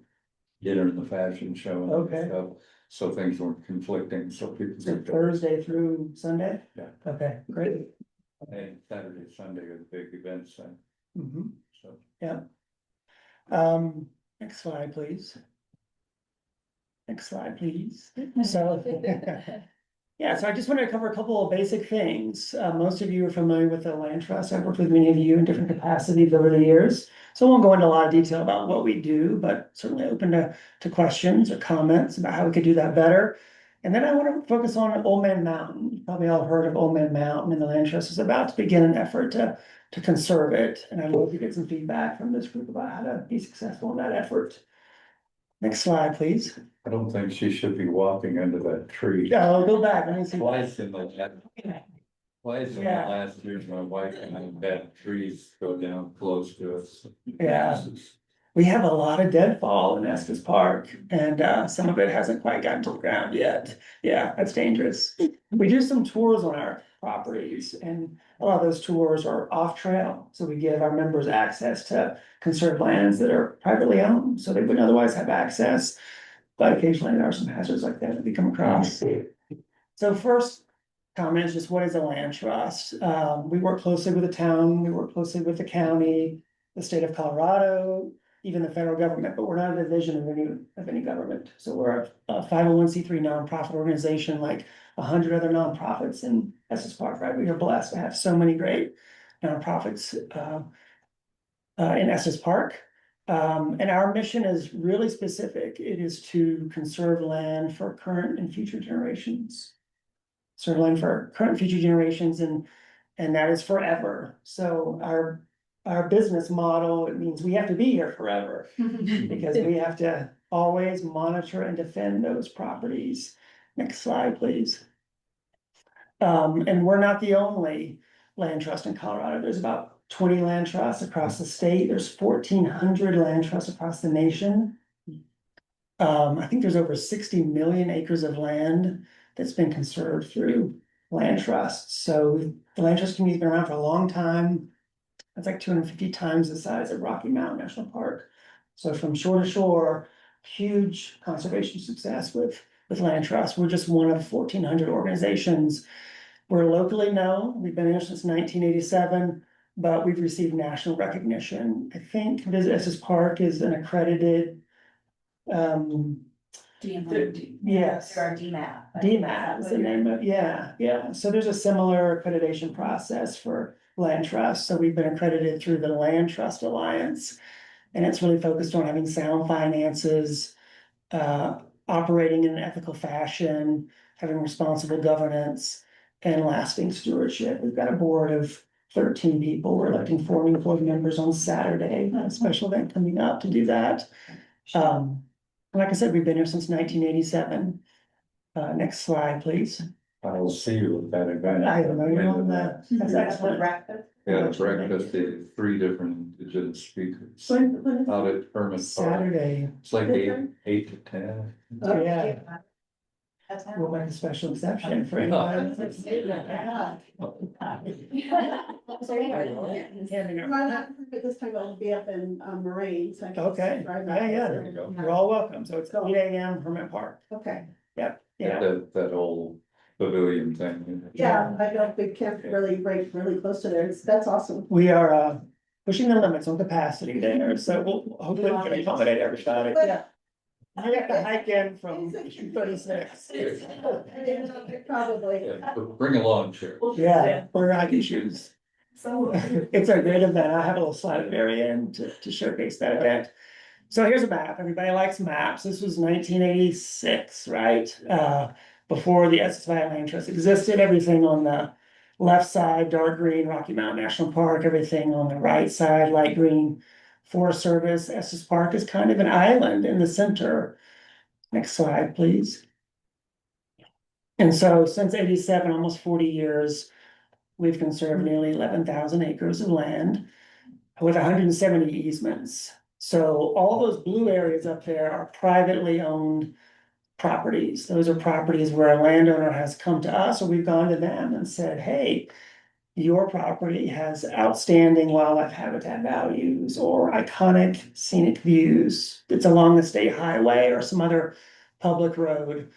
F: dinner and the fashion show and
J: Okay.
F: stuff, so things weren't conflicting, so people
J: So
F: could go.
J: Thursday through Sunday?
F: Yeah.
J: Okay, great.
F: And Saturday, Sunday are the big events,
J: Mhm.
F: so.
J: Yeah. Next slide, please. Next slide, please. So, yeah, so I just wanted to cover a couple of basic things. Most of you are familiar with the land trust. I've worked with many of you in different capacities over the years. So I won't go into a lot of detail about what we do, but certainly open to questions or comments about how we could do that better. And then I want to focus on Old Man Mountain. You've probably all heard of Old Man Mountain, and the land trust is about to begin an effort to conserve it. And I'd love to get some feedback from this group about how to be successful in that effort. Next slide, please.
F: I don't think she should be walking under that tree.
J: I'll go back. Let me see.
F: Twice in the
J: Yeah.
F: last year, my wife and I had trees go down close to us.
J: Yeah. We have a lot of deadfall in Estes Park, and some of it hasn't quite gotten to the ground yet. Yeah, that's dangerous. We do some tours on our properties, and a lot of those tours are off trail. So we give our members access to conserved lands that are privately owned, so they wouldn't otherwise have access. But occasionally there are some hazards like that we come across. So first comment is just, what is a land trust? We work closely with the town, we work closely with the county, the state of Colorado, even the federal government, but we're not a division of any government. So we're a 501c3 nonprofit organization, like 100 other nonprofits in Estes Park, right? We are blessed to have so many great nonprofits in Estes Park. And our mission is really specific. It is to conserve land for current and future generations. Conserve land for current and future generations, and that is forever. So our business model, it means we have to be here forever. Because we have to always monitor and defend those properties. Next slide, please. And we're not the only land trust in Colorado. There's about 20 land trusts across the state. There's 1,400 land trusts across the nation. I think there's over 60 million acres of land that's been conserved through land trusts. So the land trust community's been around for a long time. It's like 250 times the size of Rocky Mountain National Park. So from shore to shore, huge conservation success with land trust. We're just one of 1,400 organizations. We're locally known. We've been here since 1987, but we've received national recognition. I think Visit Estes Park is an accredited, yes.
G: Our DMAP.
J: DMAP is the name of, yeah. So there's a similar accreditation process for land trust. So we've been accredited through the Land Trust Alliance. And it's really focused on having sound finances, operating in an ethical fashion, having responsible governance, and lasting stewardship. We've got a board of 13 people. We're electing 4 new board members on Saturday, a special event coming up to do that. Like I said, we've been here since 1987. Next slide, please.
F: I will see you at that event.
J: I don't know, you're on that. That's excellent.
F: Yeah, the breakfast, the 3 different indigenous speakers out at Herman Park.
J: Saturday.
F: It's like 8 to 10.
J: Yeah. We'll make a special exception for anybody.
A: But this time I'll be up in Moraine, so I can.
J: Okay,
A: drive
J: yeah,
A: up.
J: yeah,
F: There you go.
J: you're all welcome. So it's 8 AM, Hermit Park.
A: Okay,
J: Yep,
F: Yeah,
J: yeah.
F: that old pavilion thing.
A: yeah, I know we can't really break really close to there. That's awesome.
J: We are pushing the limits on capacity there, so we'll hopefully we can accommodate everybody. Yeah. I have to hike in from 36.
A: Probably.
F: Yeah, but bring a lawn chair.
J: Yeah, we're hiking shoes.
G: So.
J: It's a great event. I have a little slide at the very end to showcase that event. So here's a map. Everybody likes maps. This was 1986, right? Before the Estes Valley Land Trust existed. Everything on the left side, dark green, Rocky Mountain National Park. Everything on the right side, light green, Forest Service, Estes Park is kind of an island in the center. Next slide, please. And so since 87, almost 40 years, we've conserved nearly 11,000 acres of land with 170 easements. So all those blue areas up there are privately owned properties. Those are properties where a landowner has come to us or we've gone to them and said, hey, your property has outstanding wildlife habitat values or iconic scenic views. It's along the state highway or some other public road,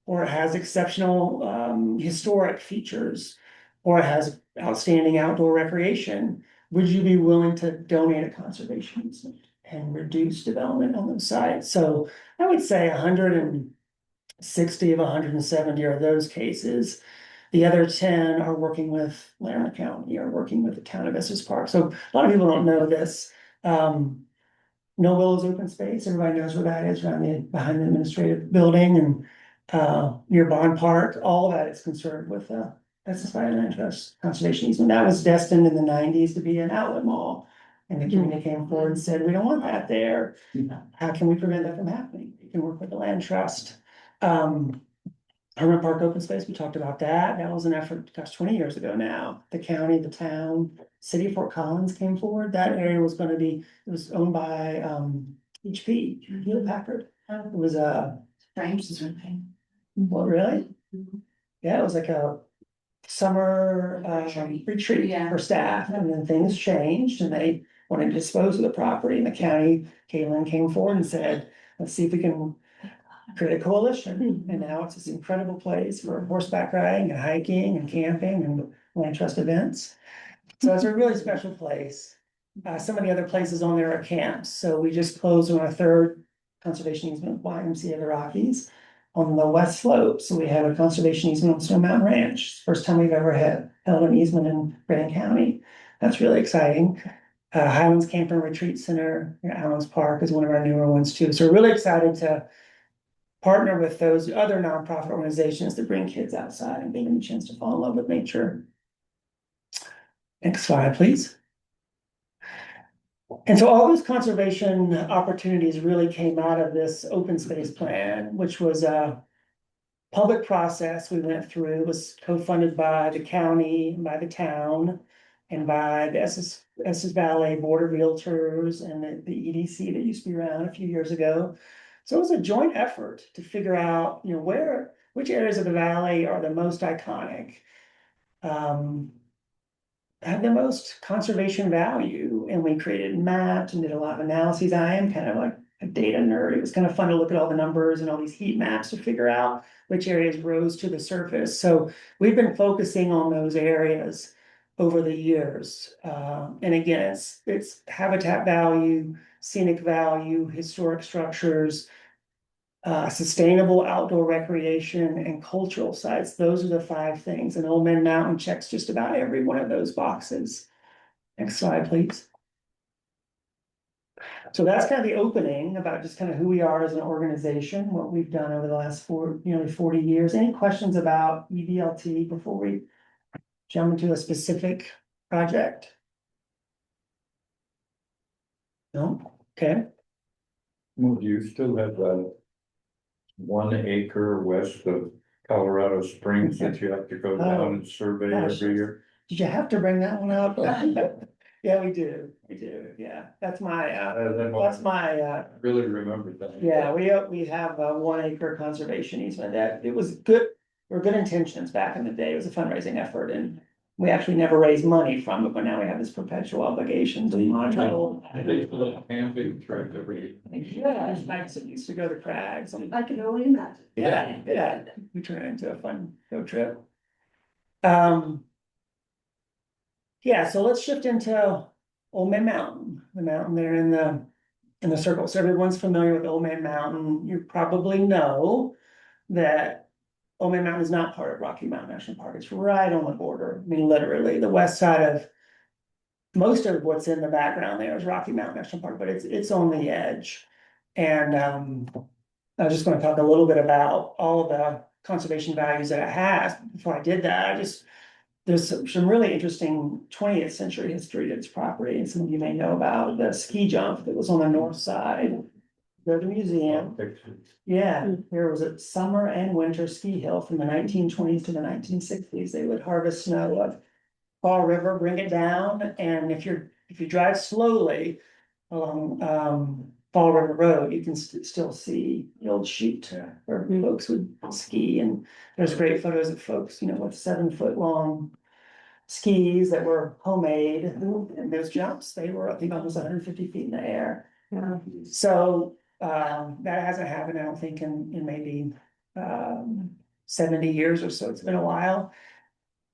J: or it has exceptional historic features, or it has outstanding outdoor recreation. Would you be willing to donate a conservation easement and reduce development on those sites? So I would say 160 of 170 are those cases. The other 10 are working with Larimer County or working with the town of Estes Park. So a lot of people don't know this. No Willow's open space, everybody knows where that is, behind the administrative building and near Bond Park. All of that is conserved with Estes Valley Land Trust conservation easement. That was destined in the 90s to be an outlet mall. And the community came forward and said, we don't want that there. How can we prevent that from happening? We can work with the land trust. Hermit Park open space, we talked about that. That was an effort, gosh, 20 years ago now. The county, the town, city of Fort Collins came forward. That area was gonna be, it was owned by HP, Hewlett Packard. It was
D: Frames is okay.
J: what, really? Yeah, it was like a summer retreat
D: Yeah.
J: for staff, and then things changed and they wanted to dispose of the property, and the county, Caitlin came forward and said, let's see if we can create a coalition, and now it's this incredible place for horseback riding and hiking and camping and land trust events. So it's a really special place. Some of the other places on there are camps, so we just closed on a third conservation easement, YMCA of the Rockies, on the west slope. So we have a conservation easement on Stone Mountain Ranch. First time we've ever held an easement in Grand County. That's really exciting. Highlands Camp and Retreat Center, Allen's Park is one of our newer ones too. So we're really excited to partner with those other nonprofit organizations that bring kids outside and give them a chance to fall in love with nature. Next slide, please. And so all those conservation opportunities really came out of this open space plan, which was a public process we went through. It was co-funded by the county, by the town, and by the Estes Valley Board of Realtors and the EDC that used to be around a few years ago. So it was a joint effort to figure out, which areas of the valley are the most iconic, have the most conservation value, and we created maps and did a lot of analyses. I am kind of like a data nerd. It was kind of fun to look at all the numbers and all these heat maps to figure out which areas rose to the surface. So we've been focusing on those areas over the years. And again, it's habitat value, scenic value, historic structures, sustainable outdoor recreation, and cultural sites. Those are the 5 things, and Old Man Mountain checks just about every one of those boxes. Next slide, please. So that's kind of the opening about just kind of who we are as an organization, what we've done over the last nearly 40 years. Any questions about EVLT before we jump into a specific project? No? Okay.
F: Well, do you still have 1 acre west of Colorado Springs that you have to go down and survey
J: gosh.
F: every year?
J: Did you have to bring that one up? Yeah, we do. Yeah, that's my,
F: Really remembered that.
J: yeah, we have a 1 acre conservation easement that it was good. Were good intentions back in the day. It was a fundraising effort, and we actually never raised money from it, but now we have this perpetual obligation to monitor.
F: They put a camping trip every.
J: Yeah, it's nice. It used to go to Crags.
A: I can only imagine.
J: Yeah, we turn it into a fun road trip. Yeah, so let's shift into Old Man Mountain, the mountain there in the circle. So everyone's familiar with Old Man Mountain. You probably know that Old Man Mountain is not part of Rocky Mountain National Park. It's right on the border. I mean, literally, the west side of most of what's in the background there is Rocky Mountain National Park, but it's on the edge. And I was just going to talk a little bit about all of the conservation values that it has. Before I did that, I just there's some really interesting 20th century history to this property, and some of you may know about the ski jump that was on the north side. Go to the museum. Yeah, there was a summer and winter ski hill from the 1920s to the 1960s. They would harvest snow up Fall River, bring it down, and if you drive slowly along Fall River Road, you can still see the old chute where folks would ski, and there's great photos of folks, with 7 foot long skis that were homemade, and those jumps, they were, I think, almost 150 feet in the air.
A: Yeah.
J: So that hasn't happened, I don't think, in maybe 70 years or so. It's been a while.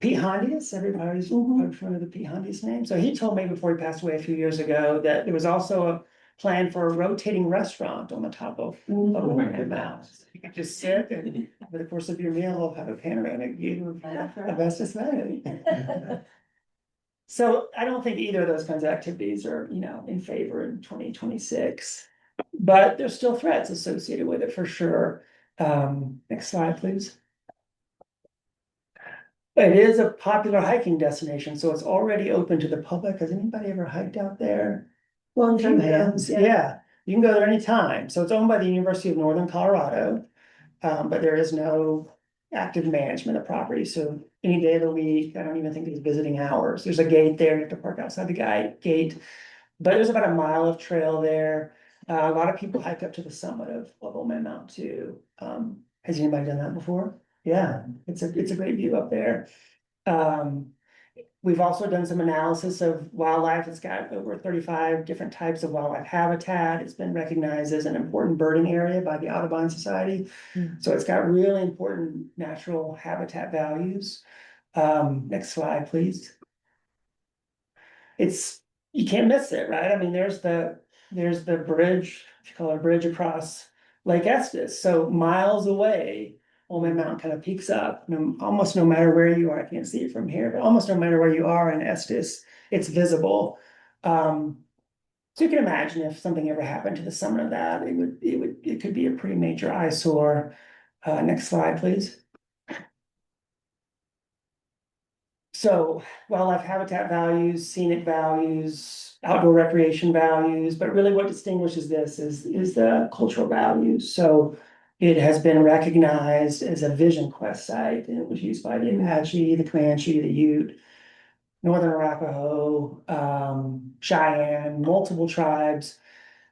J: Pete Hondius, everybody's probably familiar with the Pete Hondius name. So he told me before he passed away a few years ago that there was also a plan for a rotating restaurant on the top of Overland Mountain. You could just sit and over the course of your meal have a panoramic view of Estes Valley. So I don't think either of those kinds of activities are, in favor in 2026. But there's still threats associated with it for sure. Next slide, please. It is a popular hiking destination, so it's already open to the public. Has anybody ever hiked out there?
A: Long time ago,
J: Hands, yeah, you can go there anytime. So it's owned by the University of Northern Colorado. But there is no active management of property, so any day of the week, I don't even think there's visiting hours. There's a gate there, you have to park outside the gate. But there's about a mile of trail there. A lot of people hike up to the summit of Overland Mountain too. Has anybody done that before? Yeah, it's a great view up there. We've also done some analysis of wildlife. It's got over 35 different types of wildlife habitat. It's been recognized as an important birding area by the Audubon Society. So it's got really important natural habitat values. Next slide, please. You can't miss it, right? I mean, there's the bridge, if you call it a bridge across Lake Estes. So miles away, Old Man Mountain kind of peaks up, almost no matter where you are. I can't see it from here, but almost no matter where you are in Estes, it's visible. So you can imagine if something ever happened to the summit of that, it could be a pretty major eyesore. Next slide, please. So wildlife habitat values, scenic values, outdoor recreation values, but really what distinguishes this is the cultural values. So it has been recognized as a Vision Quest site, and it was used by the Apache, the Comanche, the Ute, Northern Arapaho, Cheyenne, multiple tribes,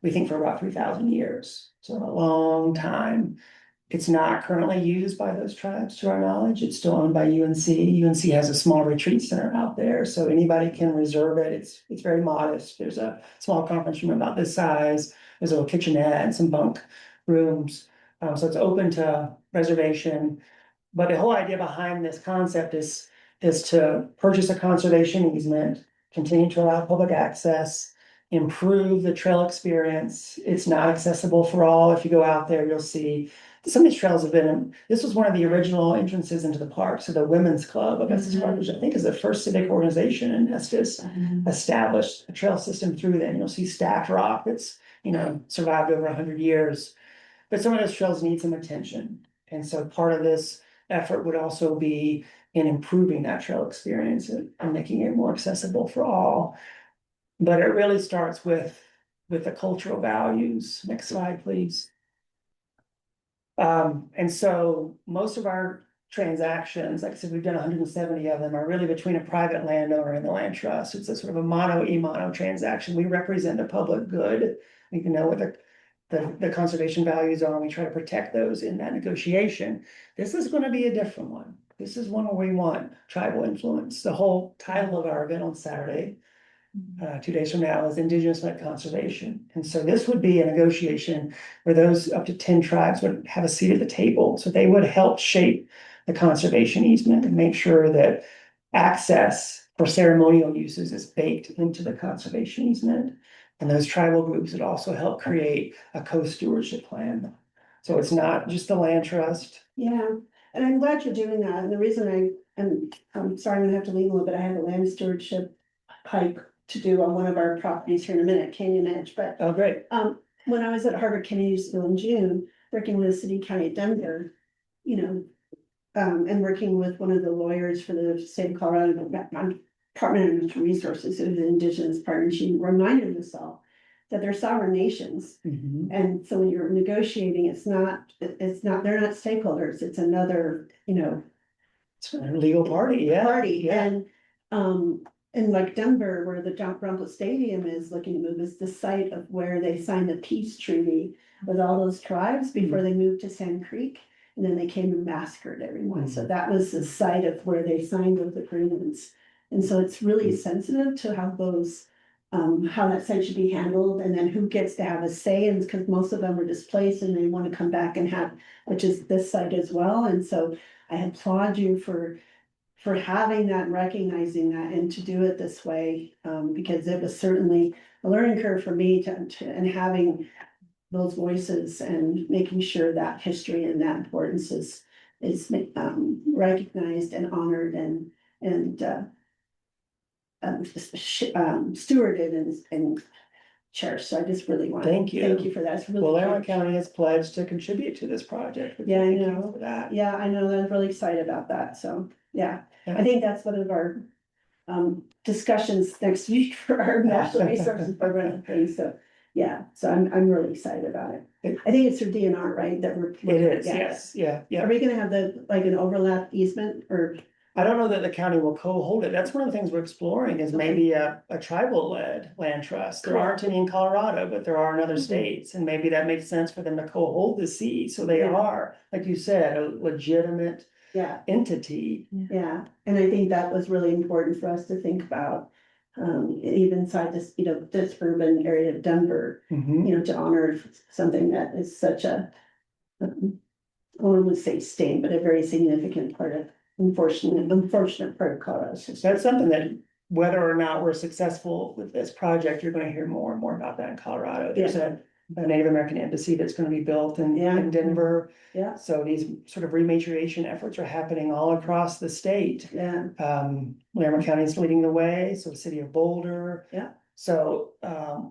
J: we think for about 3,000 years. So a long time. It's not currently used by those tribes to our knowledge. It's still owned by UNC. UNC has a small retreat center out there, so anybody can reserve it. It's very modest. There's a small conference room about this size. There's a little kitchenette and some bunk rooms. So it's open to reservation. But the whole idea behind this concept is to purchase a conservation easement, continue to allow public access, improve the trail experience. It's not accessible for all. If you go out there, you'll see some of these trails have been, this was one of the original entrances into the park. So the Women's Club of Estes Park, which I think is the first civic organization in Estes, established a trail system through there. And you'll see stacked rock that's, survived over 100 years. But some of those trails need some attention. And so part of this effort would also be in improving that trail experience and making it more accessible for all. But it really starts with the cultural values. Next slide, please. And so most of our transactions, like I said, we've done 170 of them, are really between a private landowner and the land trust. It's a sort of a mono transaction. We represent the public good. We can know what the conservation values are, and we try to protect those in that negotiation. This is going to be a different one. This is one where we want tribal influence. The whole title of our event on Saturday, 2 days from now, is Indigenous Land Conservation. And so this would be a negotiation where those up to 10 tribes would have a seat at the table. So they would help shape the conservation easement and make sure that access for ceremonial uses is baked into the conservation easement. And those tribal groups would also help create a co-stewardship plan. So it's not just the land trust.
A: Yeah, and I'm glad you're doing that. And the reason I'm sorry, I'm gonna have to leave a little bit. I have a land stewardship hike to do on one of our properties here in a minute, Canyon Edge, but
J: Oh, great.
A: when I was at Harvard Kennedy School in June, working with the city county of Denver, and working with one of the lawyers for the state of Colorado, Department of Natural Resources, who's an indigenous partner, she reminded us all that they're sovereign nations.
J: Mhm.
A: And so when you're negotiating, it's not, they're not stakeholders, it's another,
J: It's a legal party, yeah.
A: party.
J: Yeah.
A: And like Denver, where the Broncos Stadium is looking to move, is the site of where they signed the peace treaty with all those tribes before they moved to Sand Creek. And then they came and massacred everyone. So that was the site of where they signed those agreements. And so it's really sensitive to how those, how that site should be handled, and then who gets to have a say, and because most of them were displaced and they want to come back and have, which is this site as well. And so I applaud you for having that, and recognizing that, and to do it this way, because it was certainly a learning curve for me and having those voices and making sure that history and that importance is recognized and honored and stewarded and cherished. So I just really want to
J: Thank you.
A: thank you for that. It's really
J: Well, Laramie
A: huge.
J: County has pledged to contribute to this project.
A: Yeah, I
J: Thank you
A: know.
J: for that.
A: Yeah, I know, I'm really excited about that, so, yeah, I think that's one of our discussions next week for our natural resources program and things, so, yeah, so I'm really excited about it. I think it's through DNR, right, that we're.
J: It is,
A: yeah.
J: yes, yeah,
A: Are
J: yeah.
A: we gonna have like an overlap easement, or,
J: I don't know that the county will co-hold it. That's one of the things we're exploring is maybe a tribal-led land trust. There aren't any in Colorado, but there are in other states. And maybe that makes sense for them to co-hold the sea. So they
A: Yeah.
J: are, like you said, a legitimate
A: yeah,
J: entity.
A: yeah, and I think that was really important for us to think about. Even inside this, this urban area of Denver,
J: Mhm.
A: to honor something that is such a, I wouldn't say stain, but a very significant part of, unfortunate part of Colorado's history.
J: That's something that whether or not we're successful with this project, you're gonna hear more and more about that in Colorado. There's a Native American embassy that's gonna be built in Denver.
A: Yeah,
J: So these sort of rematriation efforts are happening all across the state.
A: yeah,
J: Laramie County is leading the way, so the city of Boulder.
A: Yeah.
J: So, and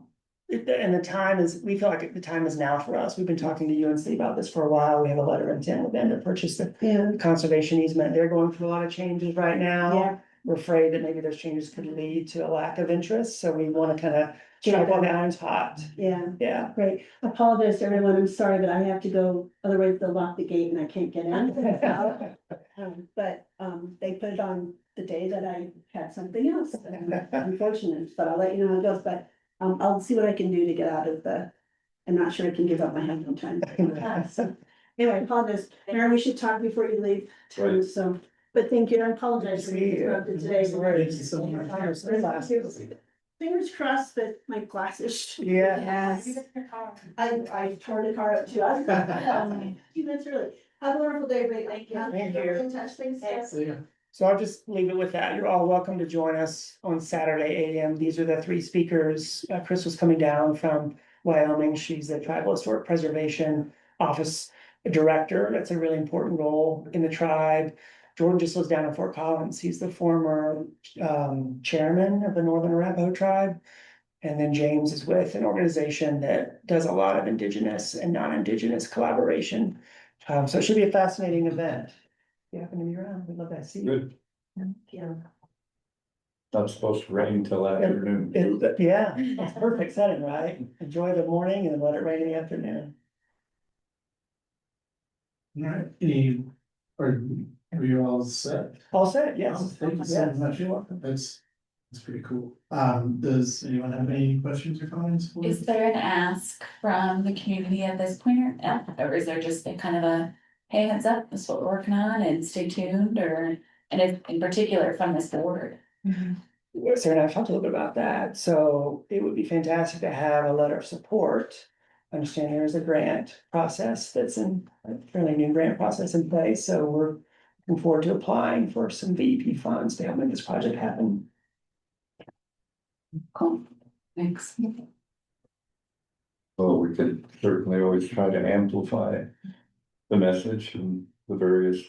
J: we feel like the time is now for us. We've been talking to UNC about this for a while. We have a letter of intent with them to purchase the
A: yeah,
J: conservation easement. They're going through a lot of changes right now.
A: yeah.
J: We're afraid that maybe those changes could lead to a lack of interest, so we wanna kind of
A: Get
J: strike while
A: them.
J: the iron's hot.
A: Yeah,
J: Yeah.
A: great. I apologize to everyone. I'm sorry, but I have to go. Otherwise they'll lock the gate and I can't get in. But they put it on the day that I had something else. Unfortunate, but I'll let you know how it goes. But I'll see what I can do to get out of I'm not sure I can give up my hand on time. So, anyway, I apologize. Mary, we should talk before you leave too,
F: Right.
A: so, but thank you. I apologize for being interrupted today.
J: Thank you so much.
A: Fingers crossed that my glasses.
J: Yeah.
A: I tore the car up too. That's really, have a wonderful day, everybody. Thank you.
J: Thank you.
A: In touch, thanks.
J: So I'll just leave it with that. You're all welcome to join us on Saturday 8 AM. These are the three speakers. Chris was coming down from Wyoming. She's the Tribal Historic Preservation Office Director. That's a really important role in the tribe. Jordan just lives down in Fort Collins. He's the former chairman of the Northern Arapaho tribe. And then James is with an organization that does a lot of indigenous and non-indigenous collaboration. So it should be a fascinating event. If you happen to be around, we'd love to see you.
F: Good.
A: Yeah.
F: Not supposed to rain till afternoon.
J: Yeah, it's perfect setting, right? Enjoy the morning and then let it rain in the afternoon.
C: All right, are you all set?
J: All set, yes.
C: Oh, thank you so
J: Yes,
C: much.
J: you're welcome.
C: That's pretty cool. Does anyone have any questions or comments? for
D: Is there an ask from the community at this point, or is there just a kind of a, hey, heads up, this is what we're working on and stay tuned, or, and if, in particular from this board?
J: Sarah and I have talked a little bit about that, so it would be fantastic to have a letter of support. I understand there is a grant process that's a fairly new grant process in place, so we're looking forward to applying for some VEP funds to help make this project happen.
D: Cool, thanks.
F: Well, we could certainly always try to amplify the message in the various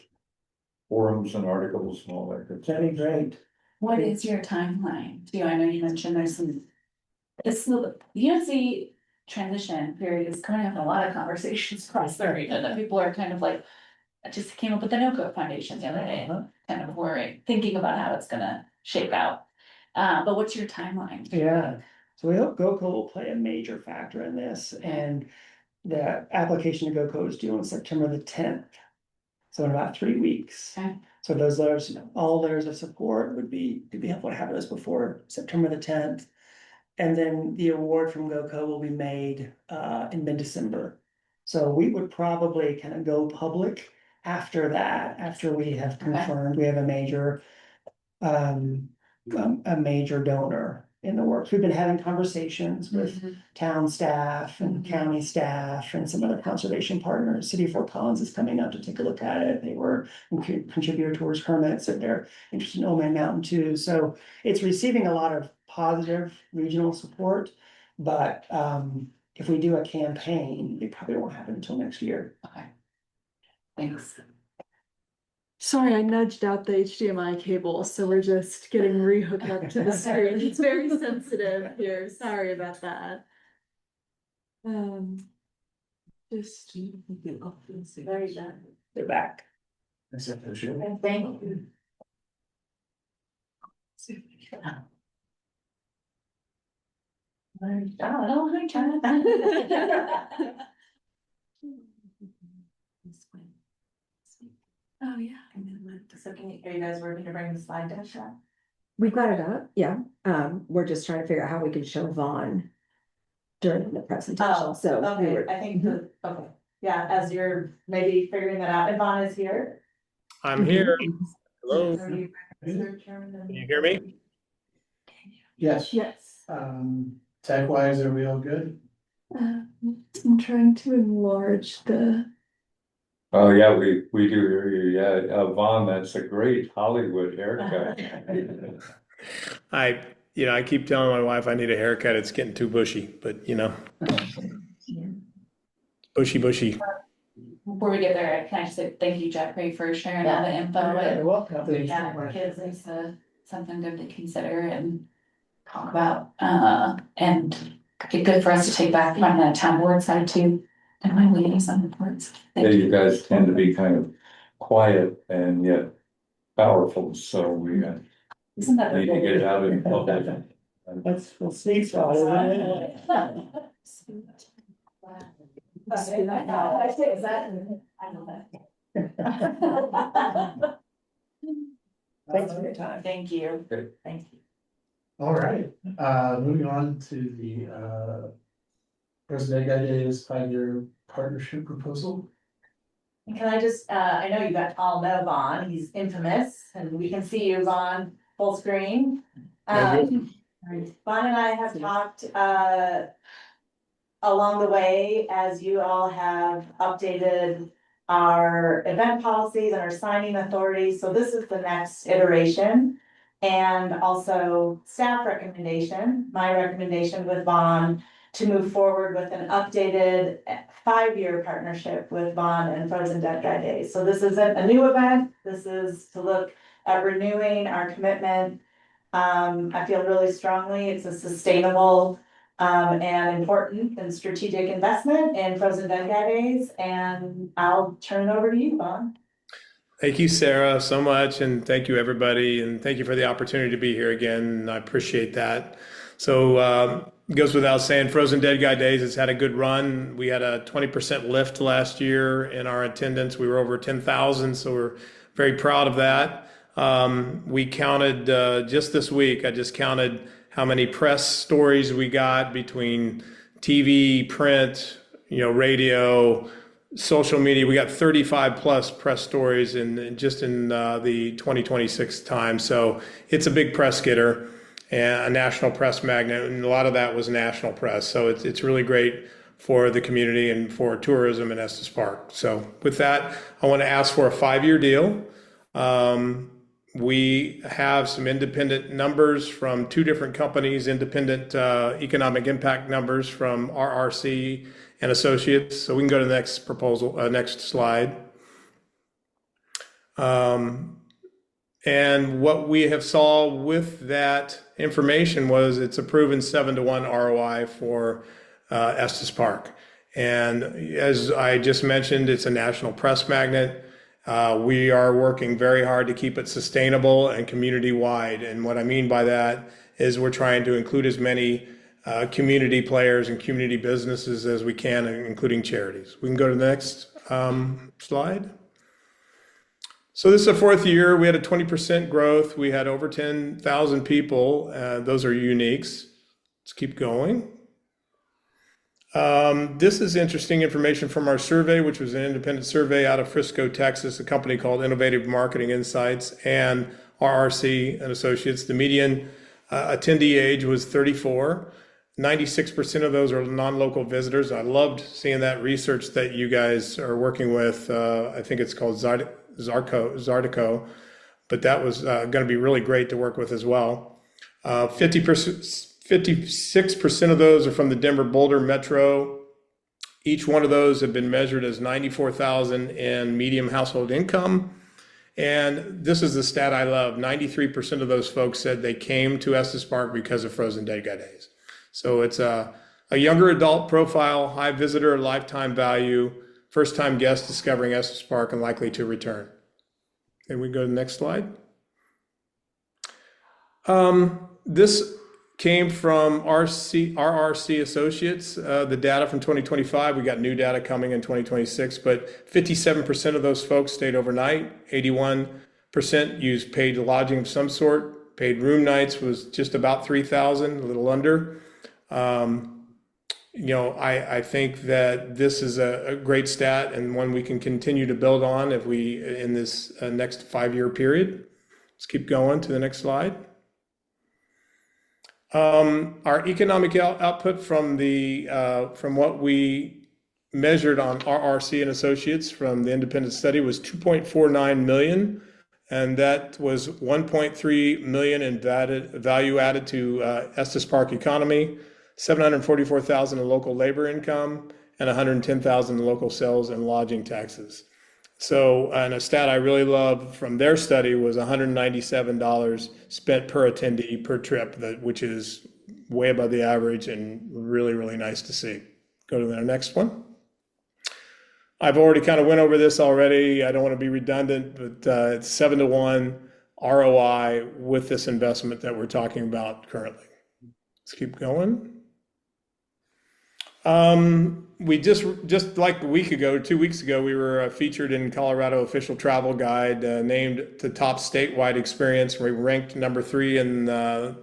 F: forums and articles and all that good stuff.
J: That'd be great.
D: What is your timeline? Do I know you mentioned there's some, the UNC transition period is coming up in a lot of conversations across the region that people are kind of like, I just came up with the NOCO Foundation the other day, kind of worrying, thinking about how it's gonna shape out. But what's your timeline?
J: Yeah, so we hope GoCo will play a major factor in this, and the application to GoCo is due on September the 10th. So in about 3 weeks.
D: Okay.
J: So those letters, all letters of support would be, could be helpful to have those before September the 10th. And then the award from GoCo will be made in mid-December. So we would probably kind of go public after that, after we have confirmed we have a major donor in the works. We've been having conversations with town staff and county staff and some other conservation partners. City of Fort Collins is coming up to take a look at it. They were a contributor towards permits, and they're interested in Old Man Mountain too. So it's receiving a lot of positive regional support. But if we do a campaign, it probably won't happen until next year.
D: Okay. Thanks.
K: Sorry, I nudged out the HDMI cable, so we're just getting rehooked up to the screen. It's very sensitive here. Sorry about that. Just. Very good.
J: They're back.
K: Thank you. Oh, yeah.
G: So are you guys working to bring the slide deck up?
K: We've got it up, yeah. We're just trying to figure out how we can show Vaughn during the presentation,
G: Oh,
K: so. we
G: okay,
K: were-
G: I think okay, yeah, as you're maybe figuring that out, Yvonne is here.
H: I'm here.
K: Mm-hmm.
H: Hello.
G: Are you-
H: Can you hear me?
C: Yes.
K: Yes.
C: Tech wise, are we all good?
K: I'm trying to enlarge the.
F: Oh, yeah, we do hear you, yeah, Vaughn, that's a great Hollywood haircut.
H: I keep telling my wife I need a haircut. It's getting too bushy, but bushy.
D: Before we get there, can I just say thank you, Jeffrey, for sharing all the info.
J: You're welcome.
D: Yeah, it gives us something good to consider and talk about, and it's good for us to take back from the town board side too. And my liaison reports.
F: Yeah, you guys tend to be kind of quiet and yet powerful, so we
D: Isn't that
F: need to get it out in public.
J: That's the sweet spot, isn't it?
D: I say exactly. I know that.
J: Thanks for your time.
D: Thank you.
F: Okay.
D: Thank you.
C: All right, moving on to the President Gaide's 5-year partnership proposal.
G: And can I just, I know you guys all know Vaughn, he's infamous, and we can see you, Vaughn, full screen. Vaughn and I have talked, along the way, as you all have updated our event policies and our signing authority, so this is the next iteration. And also staff recommendation, my recommendation with Vaughn to move forward with an updated 5-year partnership with Vaughn and Frozen Dead Guy Days. So this isn't a new event, this is to look at renewing our commitment. I feel really strongly it's a sustainable and important and strategic investment in Frozen Dead Guy Days, and I'll turn it over to you, Vaughn.
H: Thank you, Sarah, so much, and thank you, everybody, and thank you for the opportunity to be here again. I appreciate that. So it goes without saying, Frozen Dead Guy Days has had a good run. We had a 20% lift last year in our attendance. We were over 10,000, so we're very proud of that. We counted just this week, I just counted how many press stories we got between TV, print, radio, social media. We got 35 plus press stories in the 2026 time. So it's a big press getter and a national press magnet. And a lot of that was national press. So it's really great for the community and for tourism in Estes Park. So with that, I want to ask for a 5-year deal. We have some independent numbers from 2 different companies, independent economic impact numbers from RRC and Associates. So we can go to the next proposal, next slide. And what we have saw with that information was it's a proven 7-to-1 ROI for Estes Park. And as I just mentioned, it's a national press magnet. We are working very hard to keep it sustainable and community-wide. And what I mean by that is we're trying to include as many community players and community businesses as we can, including charities. We can go to the next slide. So this is the fourth year. We had a 20% growth. We had over 10,000 people. Those are uniques. Let's keep going. This is interesting information from our survey, which was an independent survey out of Frisco, Texas, a company called Innovative Marketing Insights and RRC and Associates. The median attendee age was 34. 96% of those are non-local visitors. I loved seeing that research that you guys are working with. I think it's called Zardico, but that was going to be really great to work with as well. 56% of those are from the Denver Boulder Metro. Each one of those have been measured as 94,000 in medium household income. And this is the stat I love. 93% of those folks said they came to Estes Park because of Frozen Dead Guy Days. So it's a younger adult profile, high visitor lifetime value, first-time guest discovering Estes Park and likely to return. And we go to the next slide. This came from RRC Associates, the data from 2025. We got new data coming in 2026, but 57% of those folks stayed overnight. 81% used paid lodging of some sort. Paid room nights was just about 3,000, a little under. I think that this is a great stat and one we can continue to build on if we in this next 5-year period. Let's keep going to the next slide. Our economic output from what we measured on RRC and Associates from the independent study was 2.49 million. And that was 1.3 million in value added to Estes Park economy, 744,000 in local labor income, and 110,000 in local sales and lodging taxes. So, and a stat I really love from their study was $197 spent per attendee per trip, which is way above the average and really, really nice to see. Go to the next one. I've already kind of went over this already. I don't want to be redundant, but it's 7-to-1 ROI with this investment that we're talking about currently. Let's keep going. We just like a week ago, 2 weeks ago, we were featured in Colorado Official Travel Guide, named the top statewide experience. We ranked number 3 in the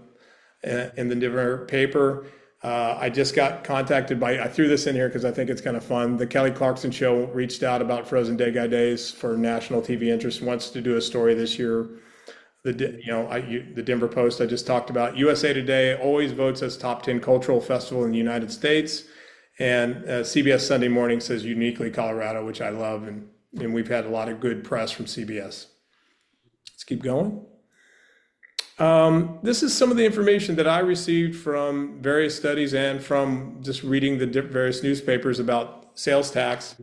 H: Denver paper. I just got contacted I threw this in here because I think it's kind of fun. The Kelly Clarkson Show reached out about Frozen Dead Guy Days for national TV interest, wants to do a story this year. The Denver Post I just talked about. USA Today always votes as top 10 cultural festival in the United States. And CBS Sunday Morning says uniquely Colorado, which I love. And we've had a lot of good press from CBS. Let's keep going. This is some of the information that I received from various studies and from just reading the various newspapers about sales tax.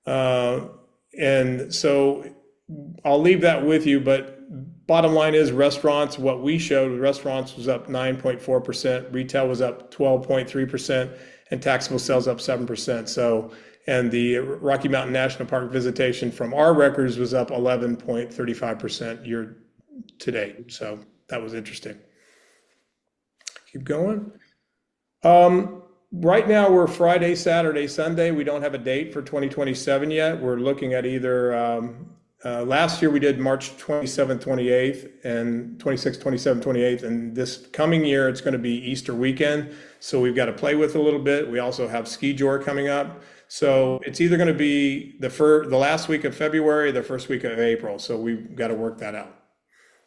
H: And so I'll leave that with you, but bottom line is restaurants, what we showed, restaurants was up 9.4%, retail was up 12.3%, and taxable sales up 7%. So, and the Rocky Mountain National Park visitation from our records was up 11.35% year to date. So that was interesting. Keep going. Right now we're Friday, Saturday, Sunday. We don't have a date for 2027 yet. We're looking at either, last year we did March 27th, 28th, and 26th, 27th, 28th. And this coming year, it's going to be Easter weekend. So we've got to play with a little bit. We also have Ski Jor coming up. So it's either going to be the last week of February, the first week of April. So we've got to work that out.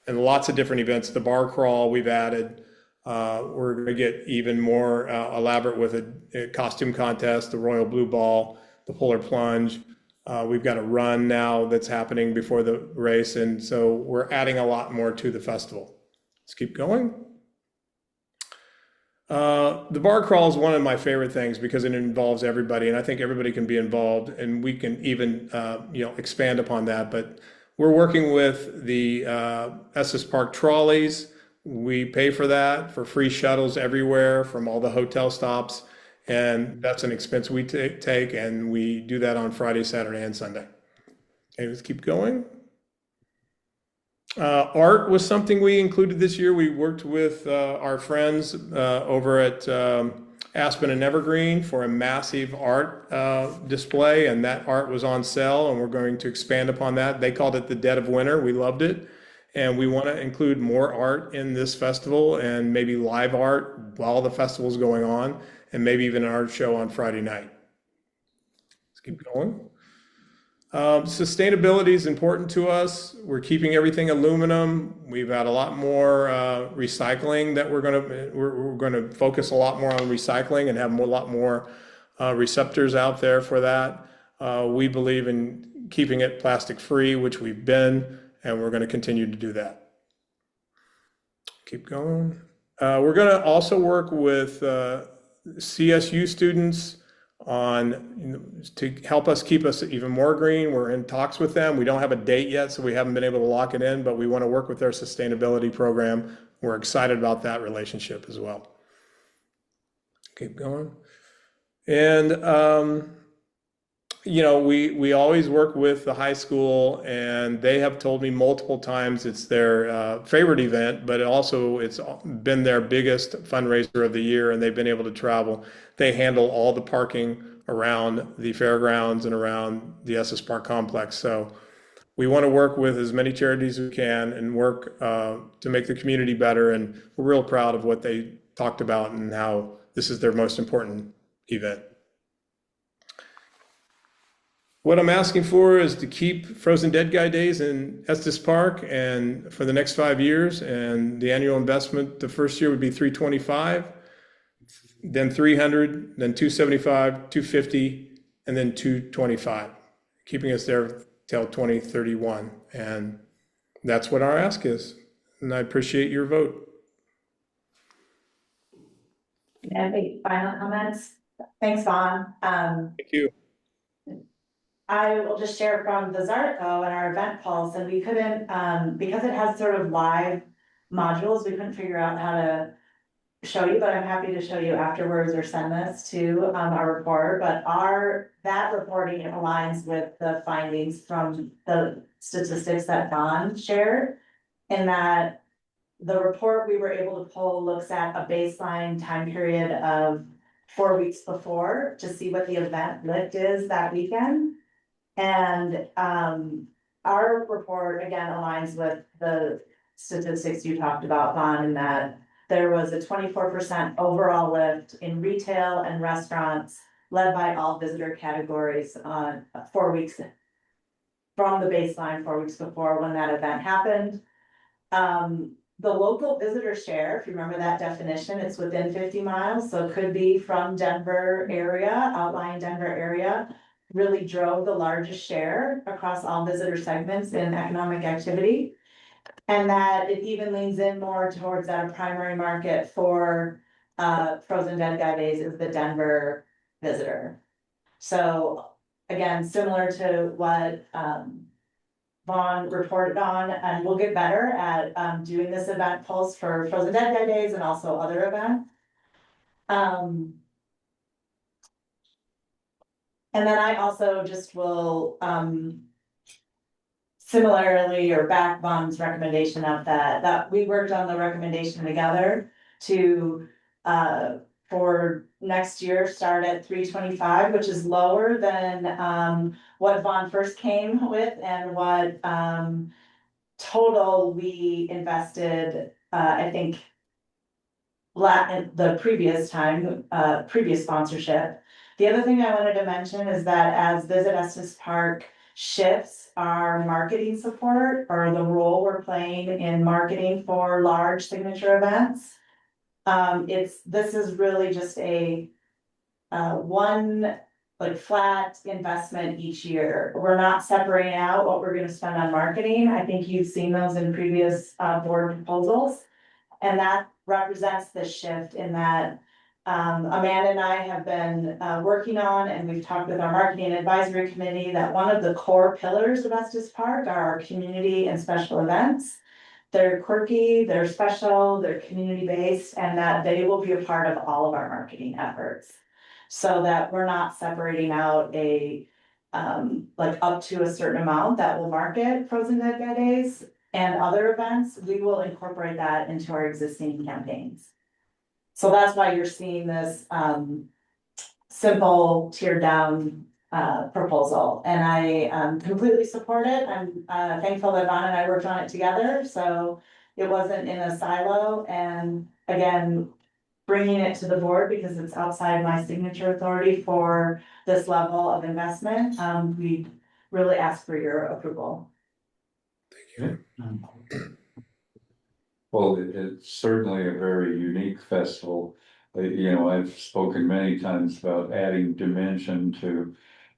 H: And lots of different events. The bar crawl we've added. We're going to get even more elaborate with a costume contest, the Royal Blue Ball, the Polar Plunge. We've got a run now that's happening before the race. And so we're adding a lot more to the festival. Let's keep going. The bar crawl is one of my favorite things because it involves everybody, and I think everybody can be involved, and we can even expand upon that. But we're working with the Estes Park trolleys. We pay for that, for free shuttles everywhere from all the hotel stops, and that's an expense we take, and we do that on Friday, Saturday, and Sunday. Okay, let's keep going. Art was something we included this year. We worked with our friends over at Aspen and Evergreen for a massive art display, and that art was on sale, and we're going to expand upon that. They called it the Dead of Winter. We loved it, and we want to include more art in this festival and maybe live art while the festival's going on, and maybe even an art show on Friday night. Let's keep going. Sustainability is important to us. We're keeping everything aluminum. We've had a lot more recycling that we're gonna focus a lot more on recycling and have a lot more receptors out there for that. We believe in keeping it plastic free, which we've been, and we're going to continue to do that. Keep going. We're going to also work with CSU students on to help us keep us even more green. We're in talks with them. We don't have a date yet, so we haven't been able to lock it in, but we want to work with their sustainability program. We're excited about that relationship as well. Keep going. And you know, we always work with the high school, and they have told me multiple times it's their favorite event, but it's been their biggest fundraiser of the year, and they've been able to travel. They handle all the parking around the fairgrounds and around the Estes Park complex. So we want to work with as many charities as we can and work to make the community better. And we're real proud of what they talked about and how this is their most important event. What I'm asking for is to keep Frozen Dead Guy Days in Estes Park and for the next 5 years, and the annual investment, the first year would be $325, then $300, then $275, $250, and then $225, keeping us there till 2031. And that's what our ask is. And I appreciate your vote.
G: Any final comments? Thanks, Vaughn.
H: Thank you.
G: I will just share from the Zarco and our event pulse, and we couldn't, because it has sort of live modules, we couldn't figure out how to show you, but I'm happy to show you afterwards or send this to our report. But that reporting aligns with the findings from the statistics that Don shared, in that the report we were able to pull looks at a baseline time period of 4 weeks before to see what the event lift is that weekend. And our report again aligns with the statistics you talked about, Vaughn, in that there was a 24% overall lift in retail and restaurants led by all visitor categories on 4 weeks from the baseline 4 weeks before when that event happened. The local visitor share, if you remember that definition, it's within 50 miles, so it could be from Denver area, outlying Denver area, really drove the largest share across all visitor segments in economic activity. And that it even leans in more towards that primary market for Frozen Dead Guy Days is the Denver visitor. So again, similar to what Vaughn reported on, and we'll get better at doing this event pulse for Frozen Dead Guy Days and also other events. And then I also just will similarly or back Vaughn's recommendation of that we worked on the recommendation together to for next year start at 325, which is lower than what Vaughn first came with and what total we invested I think the previous time, previous sponsorship. The other thing I wanted to mention is that as Visit Estes Park shifts our marketing support or the role we're playing in marketing for large signature events, this is really just a one like flat investment each year. We're not separating out what we're gonna spend on marketing. I think you've seen those in previous board proposals. And that represents the shift in that Amanda and I have been working on, and we've talked with our marketing advisory committee, that one of the core pillars of Estes Park are our community and special events. They're quirky, they're special, they're community-based, and that they will be a part of all of our marketing efforts. So that we're not separating out a like up to a certain amount that will market Frozen Dead Guy Days and other events, we will incorporate that into our existing campaigns. So that's why you're seeing this, simple tiered down, proposal, and I, completely support it. I'm, thankful that Vaughn and I worked on it together, so it wasn't in a silo, and again, bringing it to the board because it's outside my signature authority for this level of investment, we really ask for your approval.
F: Well, it's certainly a very unique festival. You know, I've spoken many times about adding dimension to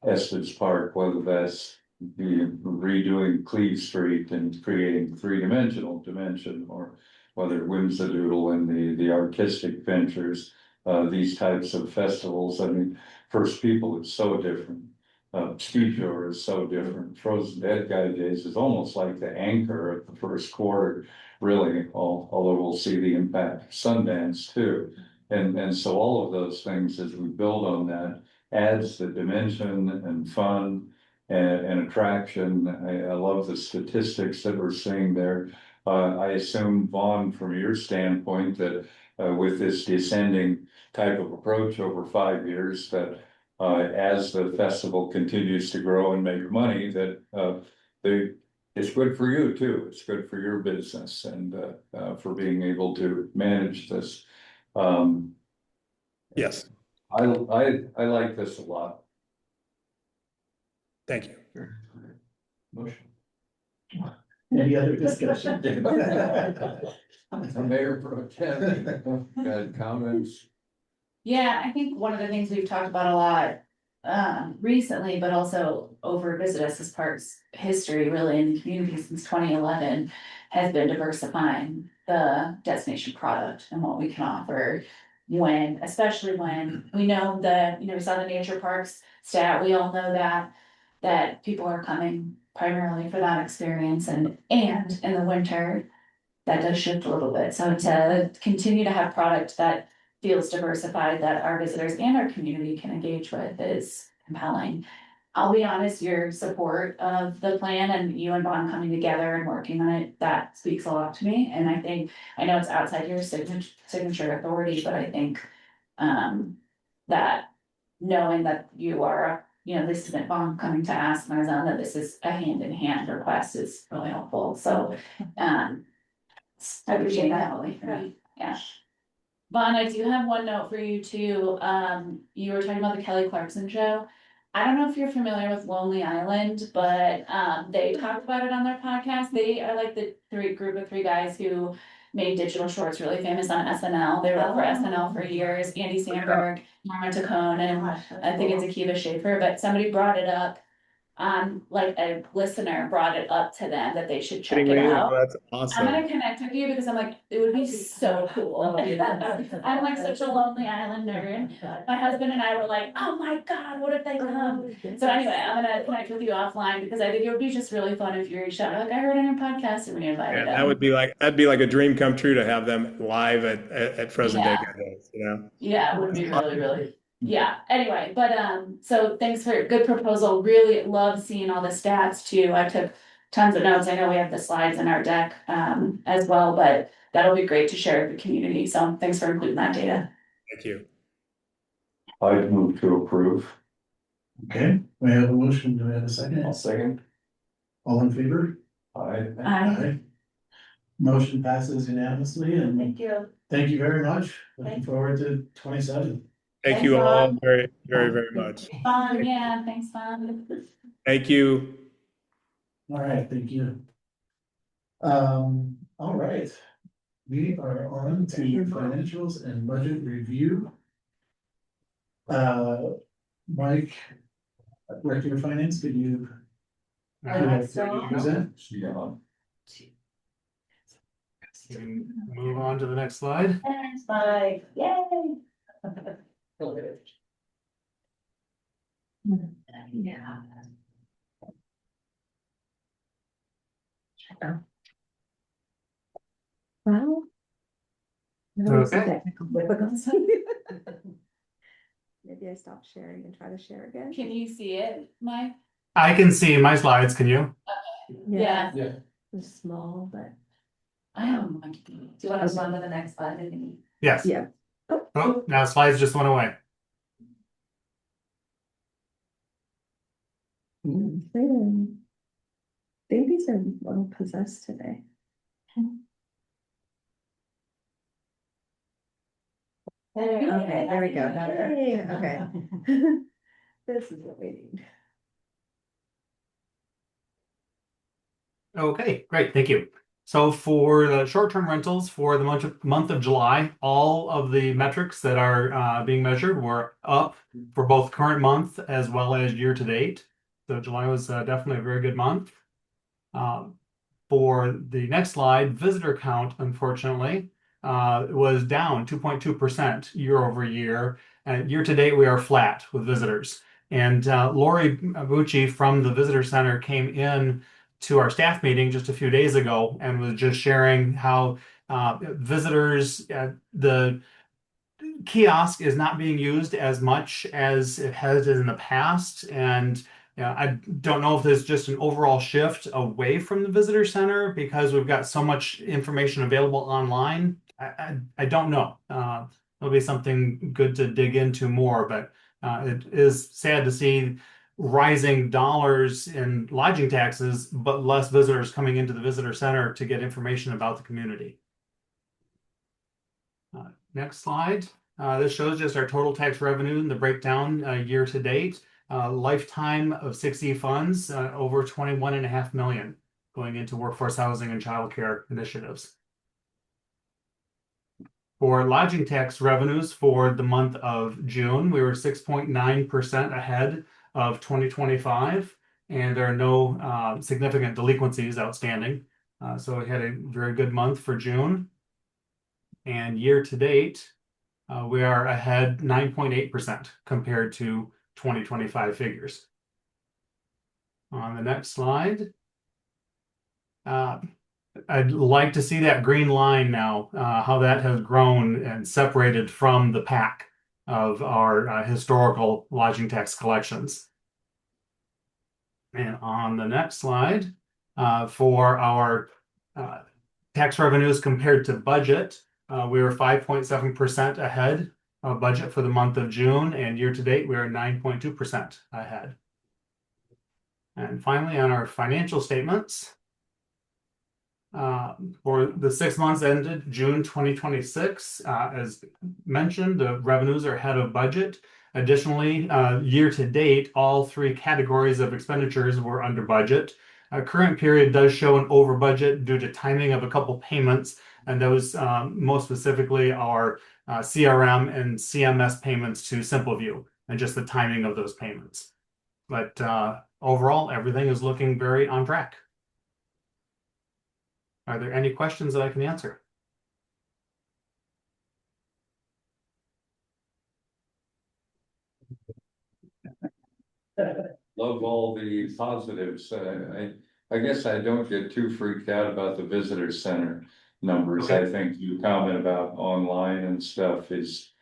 F: Estes Park, whether that's redoing Cleve Street and creating three-dimensional dimension, or whether Whimsadoodle and the artistic ventures, these types of festivals. I mean, First People is so different. Ski Shore is so different. Frozen Dead Guy Days is almost like the anchor of the first quarter, really, although we'll see the impact of Sundance too. And so all of those things, as we build on that, adds the dimension and fun and attraction. I love the statistics that we're seeing there. I assume, Vaughn, from your standpoint, that with this descending type of approach over 5 years, that as the festival continues to grow and make money, that it's good for you too. It's good for your business and for being able to manage this.
H: Yes,
F: I like this a lot.
H: thank you.
F: Motion.
C: Any other discussion?
F: Mayor Pro Tem, got comments?
D: Yeah, I think one of the things we've talked about a lot recently, but also over Visit Estes Park's history really in the community since 2011 has been diversifying the destination product and what we can offer especially when we know that, we saw the nature parks stat, we all know that people are coming primarily for that experience and in the winter, that does shift a little bit. So to continue to have product that feels diversified, that our visitors and our community can engage with is compelling. I'll be honest, your support of the plan and you and Vaughn coming together and working on it, that speaks a lot to me. And I know it's outside your signature authority, but I think that knowing that you are, this isn't Vaughn coming to ask Marzan, that this is a hand-in-hand request is really helpful. So I appreciate that, Holly, for me. Yeah. Vaughn, I do have one note for you too. You were talking about the Kelly Clarkson show. I don't know if you're familiar with Lonely Island, but they talked about it on their podcast. They are like the group of three guys who made digital shorts really famous on SNL. They wrote for SNL for years. Andy Samberg, Norma Tacone, and I think it's Akiva Schaffer, but somebody brought it up. Like a listener brought it up to them that they should check it out.
H: That's
D: I'm
H: awesome.
D: gonna connect with you because I'm like, it would be so cool. I'm like such a Lonely Island nerd. My husband and I were like, oh my God, what if they come? So anyway, I'm gonna connect with you offline because I think it would be just really fun if you reached out, like, I heard on your podcast and we invited
H: Yeah,
D: them.
H: that'd be like a dream come true to have them live at Frozen Dead Guy Days,
D: Yeah, it would be really, really. Yeah, anyway, but so thanks for good proposal. Really love seeing all the stats too. I took tons of notes. I know we have the slides in our deck as well, but that'll be great to share with the community. So thanks for including that data.
H: Thank you.
F: I'd move to approve.
C: Okay, we have a motion. Do we have a second?
F: I'll second.
C: All in favor?
F: Aye.
C: Motion passes unanimously and
G: Thank you.
C: thank you very much. Looking forward to 27.
H: Thank you all very, very, very much.
D: Yeah, thanks, Vaughn.
H: Thank you.
C: All right, thank you. All right. We are on to financials and budget review. Mike, Director of Finance, could you? Present?
F: Yeah.
C: Move on to the next slide.
G: Thanks, Mike. Yay.
D: Yeah.
K: Well.
C: Okay.
K: Technical difficulties. Maybe I stop sharing and try to share again.
D: Can you see it, Mike?
L: I can see my slides, can you?
D: Yeah.
C: Yeah.
K: It's small, but.
D: I have a monkey. Do you want to move on to the next slide? I think?
L: Yes.
K: Yeah.
L: Oh, now slides just went away.
K: Babies are well possessed today. Okay, there we go. Now they're- Okay. This is what we need.
L: Okay, great, thank you. So for the short-term rentals for the month of July, all of the metrics that are being measured were up for both current month as well as year to date. So July was definitely a very good month. For the next slide, visitor count, unfortunately, was down 2.2% year over year. And year to date, we are flat with visitors. And Lori Bucci from the Visitor Center came in to our staff meeting just a few days ago and was just sharing how visitors, the kiosk is not being used as much as it has in the past. And I don't know if there's just an overall shift away from the visitor center because we've got so much information available online. I don't know. It'll be something good to dig into more, but it is sad to see rising dollars in lodging taxes, but less visitors coming into the visitor center to get information about the community. Next slide. This shows just our total tax revenue and the breakdown year to date. Lifetime of 6E funds, over 21.5 million going into workforce housing and childcare initiatives. For lodging tax revenues for the month of June, we were 6.9% ahead of 2025, and there are no significant delinquencies outstanding. So we had a very good month for June. And year to date, we are ahead 9.8% compared to 2025 figures. On the next slide, I'd like to see that green line now, how that has grown and separated from the pack of our historical lodging tax collections. And on the next slide, for our tax revenues compared to budget, we were 5.7% ahead of budget for the month of June, and year to date, we are 9.2% ahead. And finally, on our financial statements, for the 6 months ended June 2026, as mentioned, the revenues are ahead of budget. Additionally, year to date, all three categories of expenditures were under budget. Current period does show an over budget due to timing of a couple payments, and those most specifically are CRM and CMS payments to SimpleView, and just the timing of those payments. But overall, everything is looking very on track. Are there any questions that I can answer?
F: Love all the positives. I guess I don't get too freaked out about the visitor center numbers.
L: Okay.
F: I think you comment about online and stuff is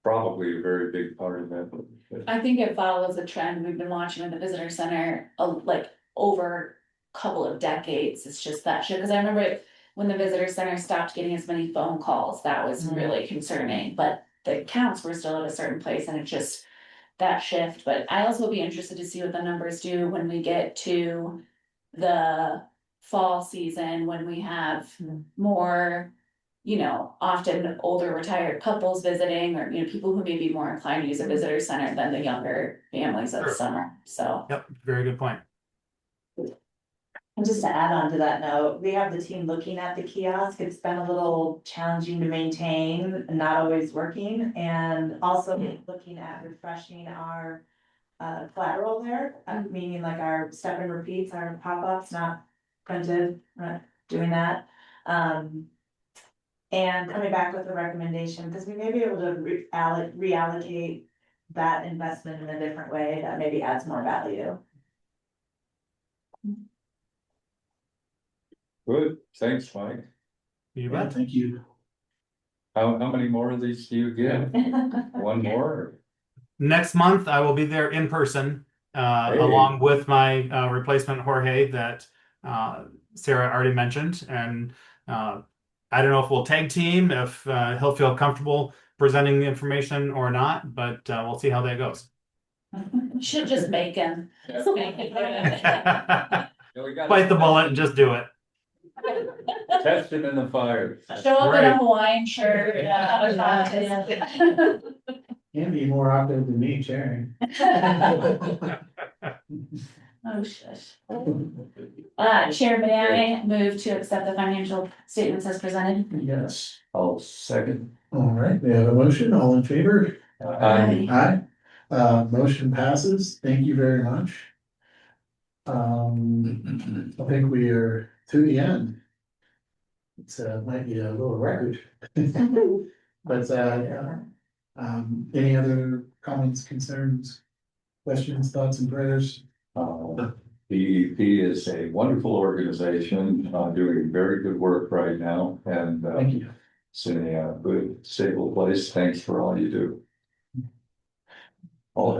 F: probably a very big part of that.
D: I think it follows a trend we've been watching in the visitor center, like over a couple of decades. It's just that shit, because I remember when the visitor center stopped getting as many phone calls, that was really concerning, but the counts were still at a certain place, and it just that shift. But I also will be interested to see what the numbers do when we get to the fall season, when we have more, often older retired couples visiting, or, people who may be more inclined to use a visitor center than the younger families of
L: Sure.
D: summer, so.
L: Yep, very good point.
G: And just to add on to that note, we have the team looking at the kiosk. It's been a little challenging to maintain, not always working, and also looking at refreshing our collateral there, meaning like our step and repeats, our pop-ups, not printed, not doing that. And coming back with a recommendation, because we may be able to reallocate that investment in a different way that maybe adds more value.
F: Good, thanks, Mike.
L: You
C: Yeah,
L: bet.
C: thank you.
F: How many more of these do you get? One more?
L: Next month, I will be there in person along with my replacement Jorge that Sarah already mentioned. And I don't know if we'll tag team, if he'll feel comfortable presenting the information or not, but we'll see how that goes.
D: Should just make him. Just make him.
L: Bite the bullet and just do it.
F: Test him in the fire.
D: Show up in a
L: Right.
D: Hawaiian shirt.
C: Can't be more awkward than me chairing.
D: Oh, shush. Chair, may I move to accept the financial statements as presented?
C: Yes.
F: I'll second.
C: All right, we have a motion, all in favor?
D: Aye.
C: Aye. Motion passes. Thank you very much. I think we are to the end. It's might be a little record. But any other comments, concerns, questions, thoughts and prayers?
F: DEP is a wonderful organization, doing very good work right now, and
C: Thank you.
F: it's in a good, stable place. Thanks for all you do. All